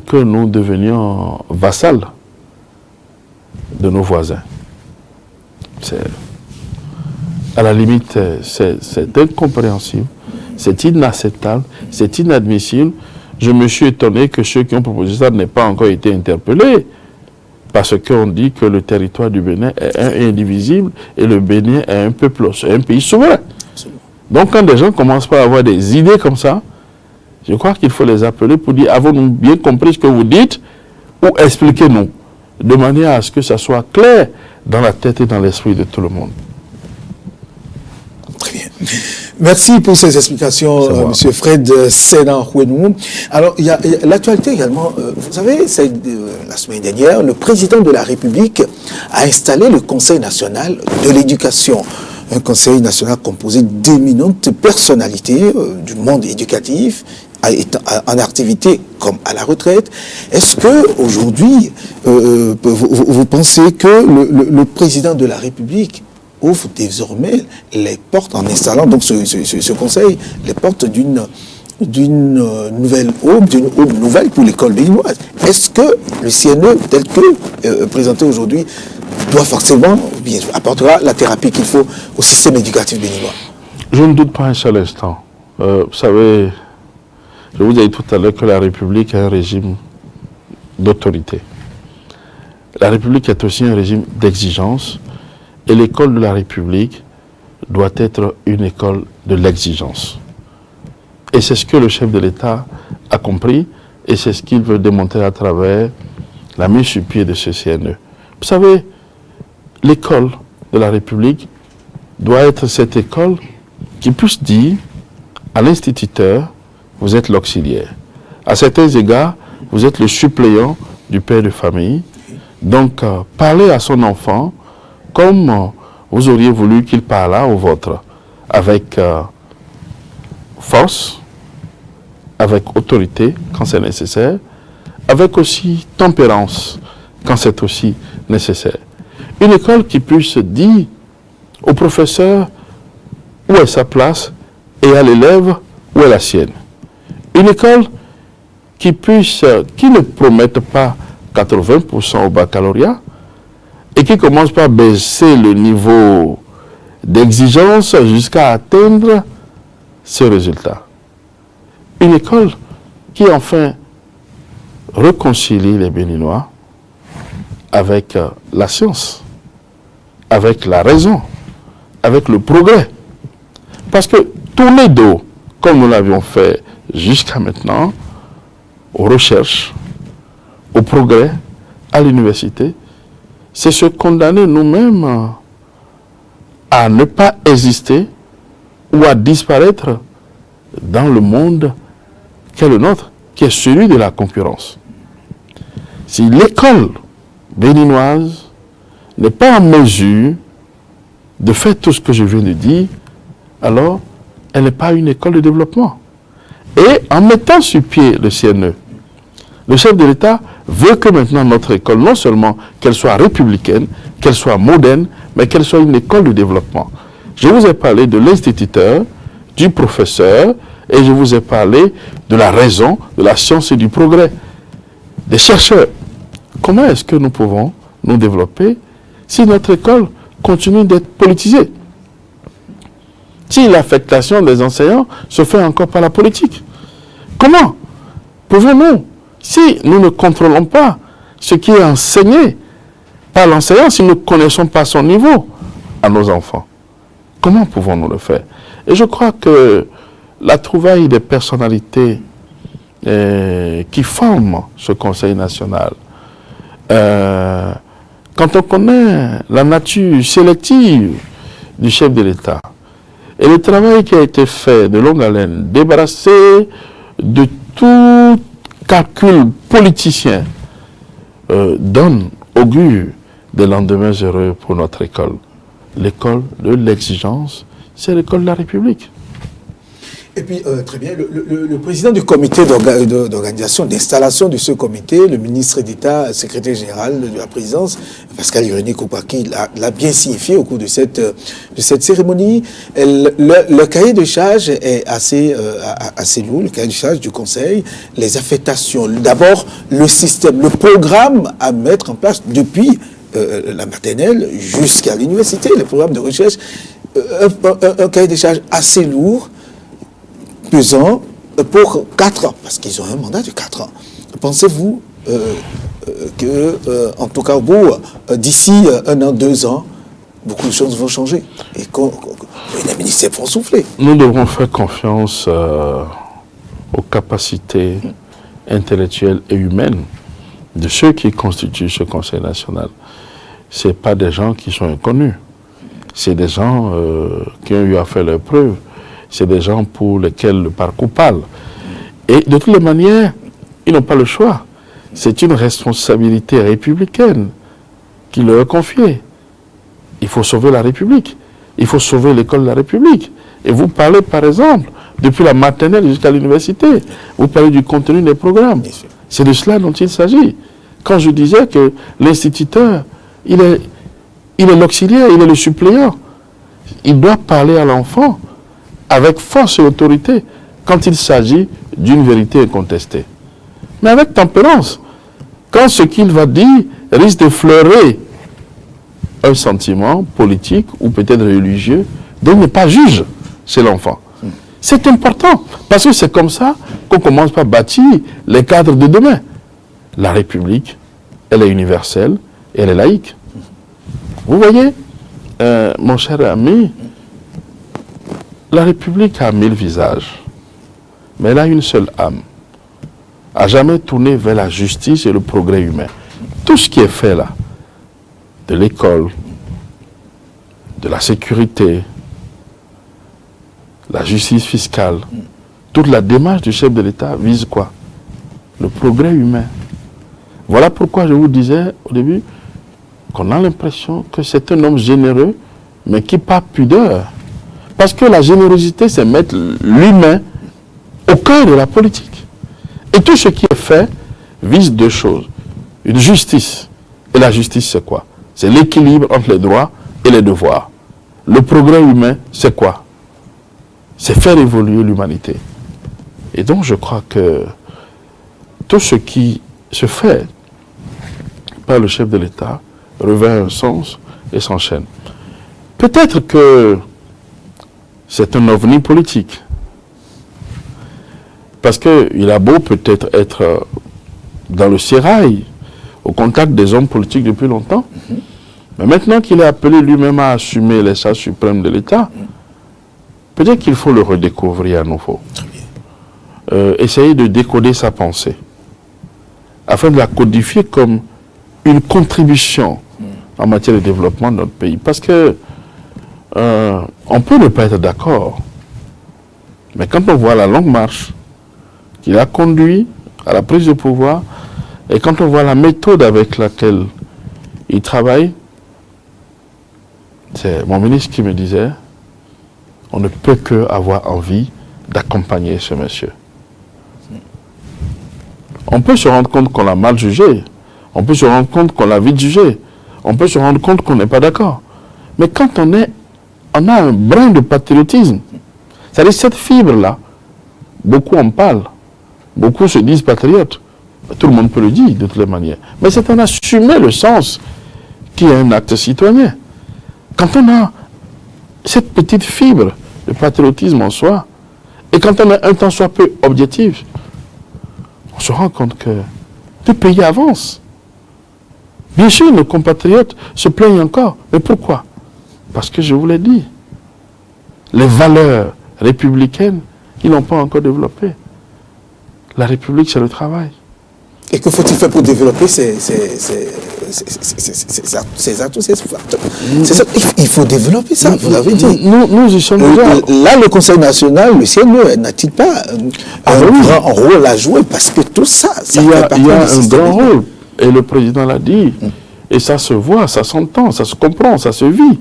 que nous devenions vassals de nos voisins. À la limite, c'est incompréhensible, c'est inacceptable, c'est inadmissible. Je me suis étonné que ceux qui ont proposé ça n'aient pas encore été interpellés, parce qu'on dit que le territoire du Bénin est un et indivisible et le Bénin est un peuple, c'est un pays souverain. Donc quand des gens commencent par avoir des idées comme ça, je crois qu'il faut les appeler pour dire, avons-nous bien compris ce que vous dites, ou expliquez-nous, de manière à ce que ça soit clair dans la tête et dans l'esprit de tout le monde. Très bien. Merci pour ces explications, M. Fred Sénan-Houenou. Alors, il y a l'actualité également. Vous savez, la semaine dernière, le président de la République a installé le Conseil national de l'éducation. Un conseil national composé d'éminentes personnalités du monde éducatif, en activité comme à la retraite. Est-ce que aujourd'hui, vous pensez que le président de la République ouvre désormais les portes, en installant donc ce conseil, les portes d'une nouvelle aube, d'une aube nouvelle pour l'école béninoise? Est-ce que le CNE, tel que présenté aujourd'hui, doit forcément, bien sûr, apportera la thérapie qu'il faut au système éducatif béninois? Je ne doute pas un seul instant. Vous savez, je vous ai dit tout à l'heure que la République est un régime d'autorité. La République est aussi un régime d'exigence. Et l'école de la République doit être une école de l'exigence. Et c'est ce que le chef de l'État a compris, et c'est ce qu'il veut démontrer à travers la mise sur pied de ce CNE. Vous savez, l'école de la République doit être cette école qui puisse dire à l'instituteur, vous êtes l'auxiliaire. À certains égards, vous êtes le suppléant du père de famille. Donc, parlez à son enfant comme vous auriez voulu qu'il parlât au vôtre, avec force, avec autorité quand c'est nécessaire, avec aussi tempérance quand c'est aussi nécessaire. Une école qui puisse dire au professeur où est sa place et à l'élève où est la sienne. Une école qui ne promette pas 80% au baccalauréat, et qui commence par baisser le niveau d'exigence jusqu'à atteindre ce résultat. Une école qui enfin réconcilie les Béninois avec la science, avec la raison, avec le progrès. Parce que tourner dos, comme nous l'avions fait jusqu'à maintenant, aux recherches, au progrès, à l'université, c'est se condamner nous-mêmes à ne pas exister ou à disparaître dans le monde qui est le nôtre, qui est celui de la concurrence. Si l'école béninoise n'est pas en mesure de faire tout ce que je viens de dire, alors elle n'est pas une école de développement. Et en mettant sur pied le CNE, le chef de l'État veut que maintenant notre école, non seulement qu'elle soit républicaine, qu'elle soit moderne, mais qu'elle soit une école de développement. Je vous ai parlé de l'instituteur, du professeur, et je vous ai parlé de la raison, de la science et du progrès. Des chercheurs. Comment est-ce que nous pouvons nous développer si notre école continue d'être politisée? Si l'affectation des enseignants se fait encore par la politique? Comment pouvons-nous, si nous ne contrôlons pas ce qui est enseigné par l'enseignant, si nous ne connaissons pas son niveau à nos enfants, comment pouvons-nous le faire? Et je crois que la trouvaille des personnalités qui forment ce Conseil national, quand on connaît la nature sélective du chef de l'État et le travail qui a été fait de longue haleine, débarrassé de tout calcul politicien, donne augure des lendemains heureux pour notre école. L'école de l'exigence, c'est l'école de la République. Et puis, très bien, le président du comité d'organisation, d'installation de ce comité, le ministre d'État, secrétaire général de la présidence, Pascal Yureni-Koupaki, l'a bien signifié au cours de cette cérémonie. Le cahier de charge est assez lourd, le cahier de charge du Conseil, les affectations. D'abord, le système, le programme à mettre en place depuis la maternelle jusqu'à l'université, les programmes de recherche, un cahier de charge assez lourd, pesant pour 4 ans, parce qu'ils ont un mandat de 4 ans. Pensez-vous que, en tout cas, d'ici 1 an, 2 ans, beaucoup de choses vont changer et les ministères vont souffler? Nous devrons faire confiance aux capacités intellectuelles et humaines de ceux qui constituent ce Conseil national. Ce n'est pas des gens qui sont inconnus. C'est des gens qui ont eu à faire leurs preuves. C'est des gens pour lesquels le parcours parle. Et de toutes les manières, ils n'ont pas le choix. C'est une responsabilité républicaine qui leur est confiée. Il faut sauver la République. Il faut sauver l'école de la République. Et vous parlez, par exemple, depuis la maternelle jusqu'à l'université, vous parlez du contenu des programmes. C'est de cela dont il s'agit. Quand je disais que l'instituteur, il est l'auxiliaire, il est le suppléant. Il doit parler à l'enfant avec force et autorité quand il s'agit d'une vérité incontestée. Mais avec tempérance. Quand ce qu'il va dire risque d'effleurer un sentiment politique ou peut-être religieux, donc n'est pas juge chez l'enfant. C'est important, parce que c'est comme ça qu'on commence par bâtir les cadres de demain. La République, elle est universelle et elle est laïque. Vous voyez, mon cher ami, la République a 1000 visages, mais elle a une seule âme, à jamais tourner vers la justice et le progrès humain. Tout ce qui est fait là, de l'école, de la sécurité, la justice fiscale, toute la démarche du chef de l'État vise quoi? Le progrès humain. Voilà pourquoi je vous disais au début qu'on a l'impression que c'est un homme généreux, mais qui par pudeur. Parce que la générosité, c'est mettre l'humain au cœur de la politique. Et tout ce qui est fait vise 2 choses. Une justice. Et la justice, c'est quoi? C'est l'équilibre entre les droits et les devoirs. Le progrès humain, c'est quoi? C'est faire évoluer l'humanité. Et donc, je crois que tout ce qui se fait par le chevêque de l'État revêt un sens et s'enchaîne. Peut-être que c'est un ovni politique. Parce qu'il a beau peut-être être dans le sérail, au contact des hommes politiques depuis longtemps, mais maintenant qu'il est appelé lui-même à assumer les charges suprêmes de l'État, peut-être qu'il faut le redécouvrir à nouveau. Essayer de décoder sa pensée, afin de la codifier comme une contribution en matière de développement de notre pays. Parce que on peut ne pas être d'accord, mais quand on voit la longue marche qu'il a conduit à la prise de pouvoir, et quand on voit la méthode avec laquelle il travaille, c'est mon ministre qui me disait, on ne peut que avoir envie d'accompagner ce monsieur. On peut se rendre compte qu'on l'a mal jugé, on peut se rendre compte qu'on l'a vite jugé, on peut se rendre compte qu'on n'est pas d'accord. Mais quand on a un brin de patriotisme, c'est-à-dire cette fibre-là, beaucoup en parlent, beaucoup se disent patriotes, tout le monde peut le dire de toutes les manières, mais c'est en assumer le sens qui est un acte citoyen. Quand on a cette petite fibre de patriotisme en soi, et quand on est un tant soit peu objectif, on se rend compte que le pays avance. Bien sûr, nos compatriotes se plaignent encore. Mais pourquoi? Parce que je vous l'ai dit, les valeurs républicaines, ils n'ont pas encore développé. La République, c'est le travail. Et que faut-il faire pour développer ces actes, ces facteurs? Il faut développer ça, vous l'avez dit. Nous y sommes déjà. Là, le Conseil national, le CNE, n'a-t-il pas un grand rôle à jouer? Parce que tout ça, il y a un grand rôle. Et le président l'a dit. Et ça se voit, ça s'entend, ça se comprend, ça se vit.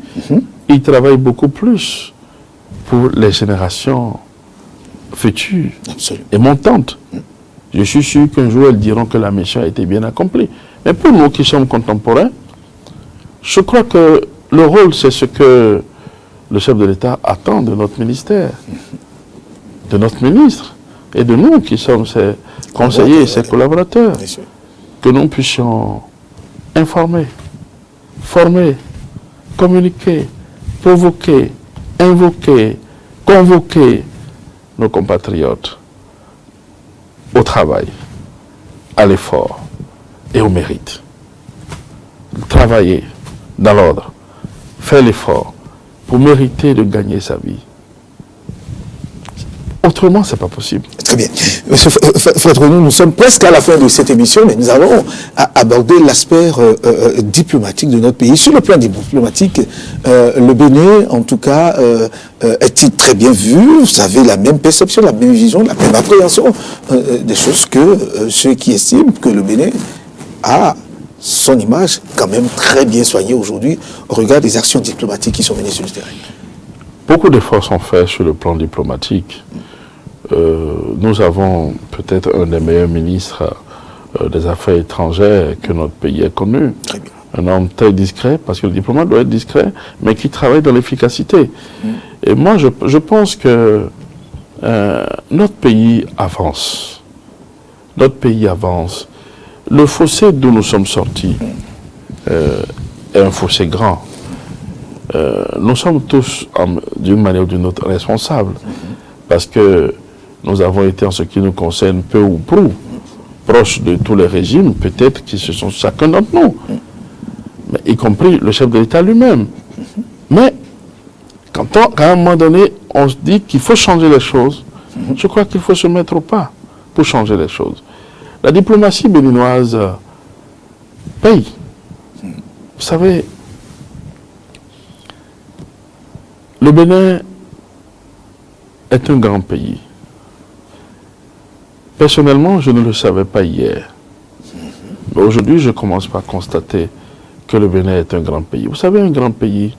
Il travaille beaucoup plus pour les générations futures et montantes. Je suis sûr qu'un jour, elles diront que la mission a été bien accomplie. Mais pour nous qui sommes contemporains, je crois que le rôle, c'est ce que le chef de l'État attend de notre ministère, de notre ministre, et de nous qui sommes ses conseillers et ses collaborateurs, que nous puissions informer, former, communiquer, provoquer, invoquer, convoquer nos compatriotes au travail, à l'effort et au mérite. Travailler dans l'ordre, faire l'effort pour mériter de gagner sa vie. Autrement, ce n'est pas possible. Très bien. Monsieur Fred Renaud, nous sommes presque à la fin de cette émission, mais nous allons aborder l'aspect diplomatique de notre pays. Sur le plan diplomatique, le Bénin, en tout cas, est-il très bien vu? Vous avez la même perception, la même vision, la même appréhension des choses que ceux qui estiment que le Bénin a son image quand même très bien soignée aujourd'hui au regard des actions diplomatiques qui sont menées sur le terrain. Beaucoup d'efforts sont faits sur le plan diplomatique. Nous avons peut-être un des meilleurs ministres des Affaires étrangères que notre pays ait connu. Très bien. Un homme très discret, parce que le diplomate doit être discret, mais qui travaille dans l'efficacité. Et moi, je pense que notre pays avance. Notre pays avance. Le fossé d'où nous sommes sortis est un fossé grand. Nous sommes tous, d'une manière ou d'une autre, responsables. Parce que nous avons été, en ce qui nous concerne, peu ou prou, proches de tous les régimes, peut-être qui se sont chacun d'entre nous, mais y compris le chef de l'État lui-même. Mais quand à un moment donné, on se dit qu'il faut changer les choses, je crois qu'il faut se mettre au pas pour changer les choses. La diplomatie béninoise paye. Vous savez, le Bénin est un grand pays. Personnellement, je ne le savais pas hier. Mais aujourd'hui, je commence par constater que le Bénin est un grand pays. Vous savez, un grand pays,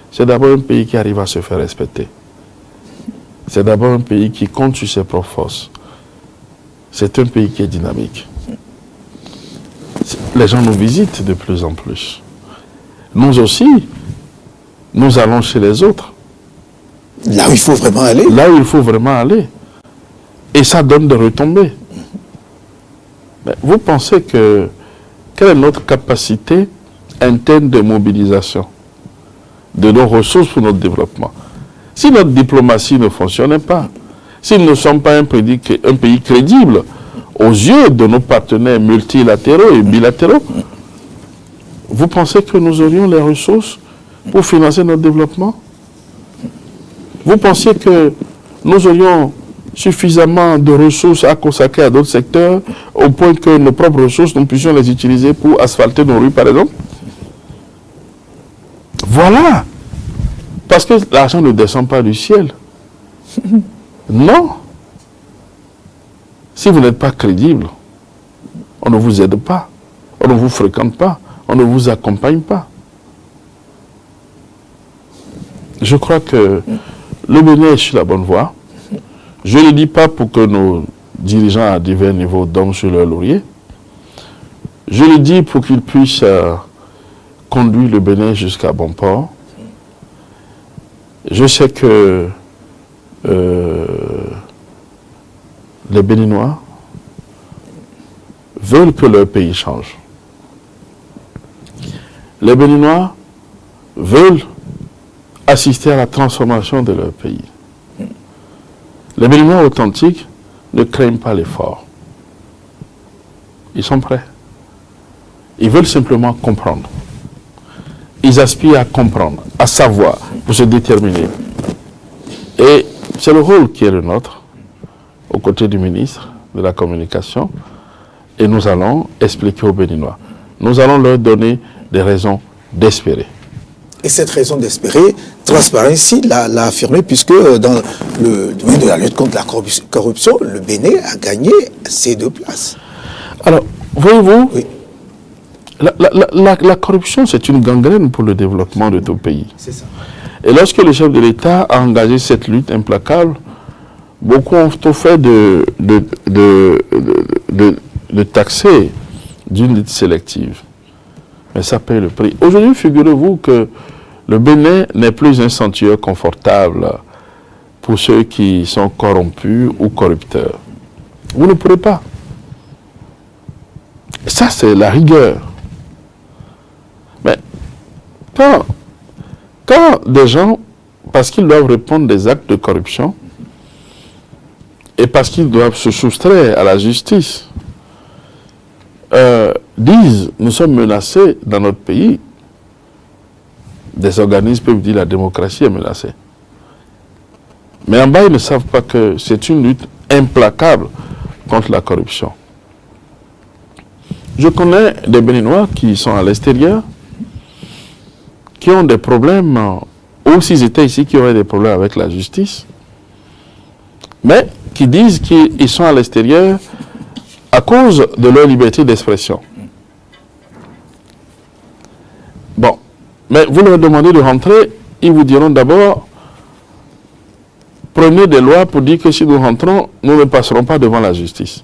c'est d'abord un pays qui arrive à se faire respecter. C'est d'abord un pays qui compte sur ses propres forces. C'est un pays qui est dynamique. Les gens nous visitent de plus en plus. Nous aussi, nous allons chez les autres. Là où il faut vraiment aller. Là où il faut vraiment aller. Et ça donne des retombées. Mais vous pensez quelle est notre capacité interne de mobilisation? de nos ressources pour notre développement. Si notre diplomatie ne fonctionnait pas, si nous ne sommes pas un pays crédible aux yeux de nos partenaires multilatéraux et bilatéraux, vous pensez que nous aurions les ressources pour financer notre développement? Vous pensez que nous aurions suffisamment de ressources à consacrer à d'autres secteurs au point que nos propres ressources, nous puissions les utiliser pour asphalter nos rues, par exemple? Voilà. Parce que l'argent ne descend pas du ciel. Non. Si vous n'êtes pas crédible, on ne vous aide pas, on ne vous fréquente pas, on ne vous accompagne pas. Je crois que le Bénin est sur la bonne voie. Je ne le dis pas pour que nos dirigeants à divers niveaux dorment sur leur laurier. Je le dis pour qu'ils puissent conduire le Bénin jusqu'à bon port. Je sais que les Béninois veulent que leur pays change. Les Béninois veulent assister à la transformation de leur pays. Les Béninois authentiques ne craignent pas l'effort. Ils sont prêts. Ils veulent simplement comprendre. Ils aspirent à comprendre, à savoir, pour se déterminer. Et c'est le rôle qui est le nôtre, aux côtés du ministre de la Communication, et nous allons expliquer aux Béninois. Nous allons leur donner des raisons d'espérer. Et cette raison d'espérer, Transparency l'a affirmé, puisque dans le domaine de la lutte contre la corruption, le Bénin a gagné ces 2 places. Alors, voyez-vous, oui. La corruption, c'est une gangrène pour le développement de tout pays. C'est ça. Et lorsque le chef de l'État a engagé cette lutte implacable, beaucoup ont tout fait de taxer d'une lutte sélective. Mais ça paye le prix. Aujourd'hui, figurez-vous que le Bénin n'est plus un sanctuaire confortable pour ceux qui sont corrompus ou corrupteurs. Vous ne pourrez pas. Ça, c'est la rigueur. Mais quand des gens, parce qu'ils doivent répondre des actes de corruption, et parce qu'ils doivent se soustraire à la justice, disent, nous sommes menacés dans notre pays, des organismes peuvent dire la démocratie est menacée. Mais en bas, ils ne savent pas que c'est une lutte implacable contre la corruption. Je connais des Béninois qui sont à l'extérieur, qui ont des problèmes, ou s'ils étaient ici, qui auraient des problèmes avec la justice, mais qui disent qu'ils sont à l'extérieur à cause de leur liberté d'expression. Bon, mais vous leur demandez de rentrer, ils vous diront d'abord, prenez des lois pour dire que si nous rentrons, nous ne passerons pas devant la justice.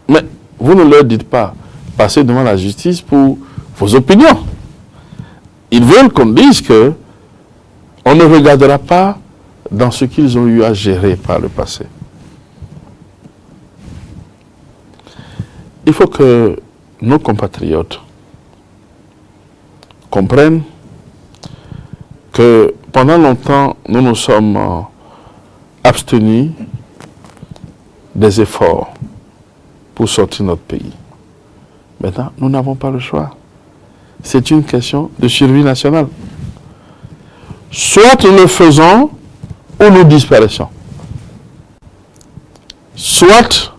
Mais vous ne leur dites pas, passez devant la justice pour vos opinions. Ils veulent qu'on dise que on ne regardera pas dans ce qu'ils ont eu à gérer par le passé. Il faut que nos compatriotes comprennent que pendant longtemps, nous nous sommes abstenus des efforts pour sortir notre pays. Maintenant, nous n'avons pas le choix. C'est une question de survie nationale. Soit nous le faisons, ou nous disparaissons. Soit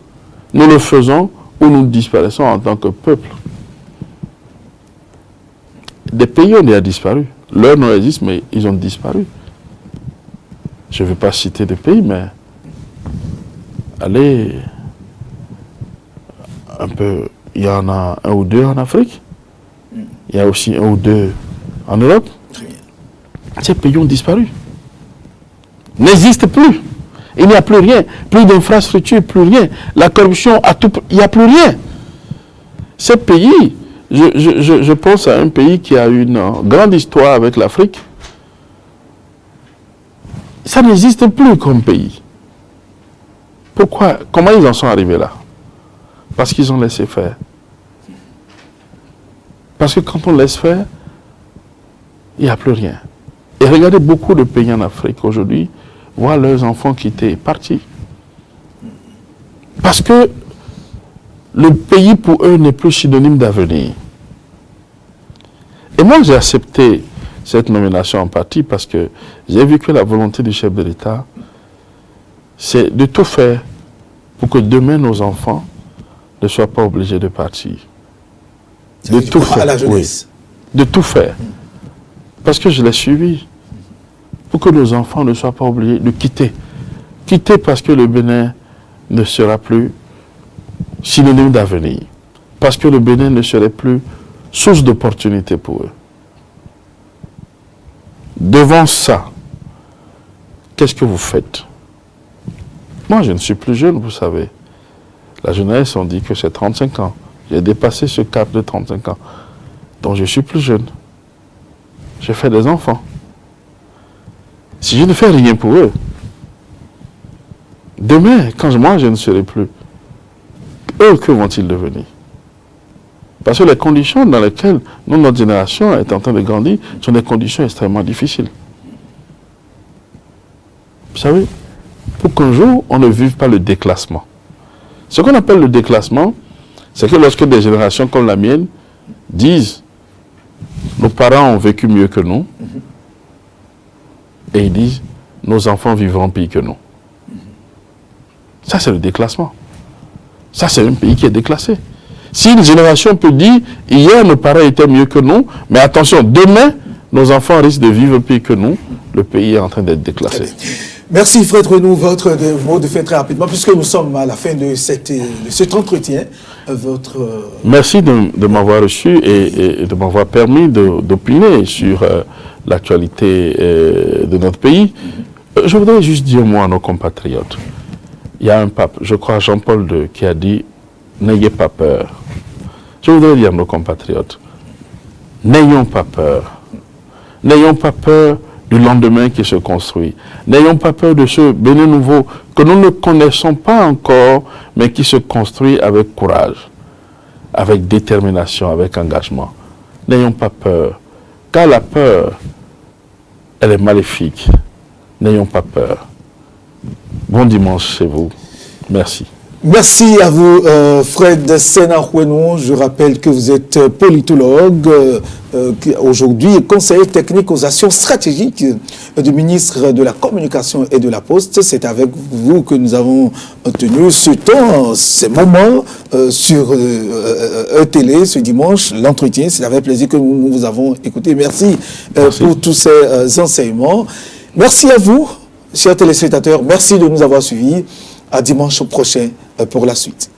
nous le faisons, ou nous disparaissons en tant que peuple. Des pays ont déjà disparu. Leur nom existe, mais ils ont disparu. Je ne vais pas citer de pays, mais allez un peu. Il y en a 1 ou 2 en Afrique. Il y a aussi 1 ou 2 en Europe. Ces pays ont disparu. N'existent plus. Il n'y a plus rien. Plus d'infrastructures, plus rien. La corruption, il n'y a plus rien. Ces pays, je pense à un pays qui a une grande histoire avec l'Afrique. Ça n'existe plus comme pays. Pourquoi? Comment ils en sont arrivés là? Parce qu'ils ont laissé faire. Parce que quand on laisse faire, il n'y a plus rien. Et regardez, beaucoup de pays en Afrique aujourd'hui voient leurs enfants quitter, partir. Parce que le pays pour eux n'est plus synonyme d'avenir. Et moi j'ai accepté cette nomination en partie parce que j'ai vu que la volonté du chef de l'État, c'est de tout faire pour que demain nos enfants ne soient pas obligés de partir. De tout faire. À la jeunesse. Oui, de tout faire. Parce que je l'ai suivi. Pour que nos enfants ne soient pas obligés de quitter. Quitter parce que le Bénin ne sera plus synonyme d'avenir. Parce que le Bénin ne serait plus source d'opportunité pour eux. Devant ça, qu'est-ce que vous faites? Moi, je ne suis plus jeune, vous savez. La jeunesse, on dit que c'est 35 ans. J'ai dépassé ce cap de 35 ans. Donc, je suis plus jeune. Je fais des enfants. Si je ne fais rien pour eux, demain, quand moi je ne serai plus, eux, que vont-ils devenir? Parce que les conditions dans lesquelles notre génération est en train de grandir sont des conditions extrêmement difficiles. Vous savez, pour qu'un jour, on ne vive pas le déclassement. Ce qu'on appelle le déclassement, c'est que lorsque des générations comme la mienne disent « nos parents ont vécu mieux que nous », et ils disent « nos enfants vivront pire que nous ». Ça, c'est le déclassement. Ça, c'est un pays qui est déclassé. Si une génération peut dire « hier, nos parents étaient mieux que nous, mais attention, demain, nos enfants risquent de vivre pire que nous », le pays est en train d'être déclassé. Merci Fred Renou, votre mot de fin très rapidement, puisque nous sommes à la fin de cet entretien. Merci de m'avoir reçu et de m'avoir permis d'opiner sur l'actualité de notre pays. Je voudrais juste dire moi à nos compatriotes, il y a un pape, je crois Jean-Paul II, qui a dit « N'ayez pas peur ». Je voudrais dire à nos compatriotes, n'ayons pas peur. N'ayons pas peur du lendemain qui se construit. N'ayons pas peur de ce Bénin nouveau que nous ne connaissons pas encore, mais qui se construit avec courage, avec détermination, avec engagement. N'ayons pas peur, car la peur, elle est maléfique. N'ayons pas peur. Bon dimanche chez vous. Merci. Merci à vous, Fred Sena-Huenou. Je rappelle que vous êtes politologue, aujourd'hui conseiller technique aux actions stratégiques du ministre de la Communication et de la Poste. C'est avec vous que nous avons tenu ce temps, ces moments sur ETélé ce dimanche, l'entretien. C'est avec plaisir que nous vous avons écouté. Merci. Pour tous ces enseignements. Merci à vous, chers téléspectateurs. Merci de nous avoir suivis. À dimanche prochain pour la suite.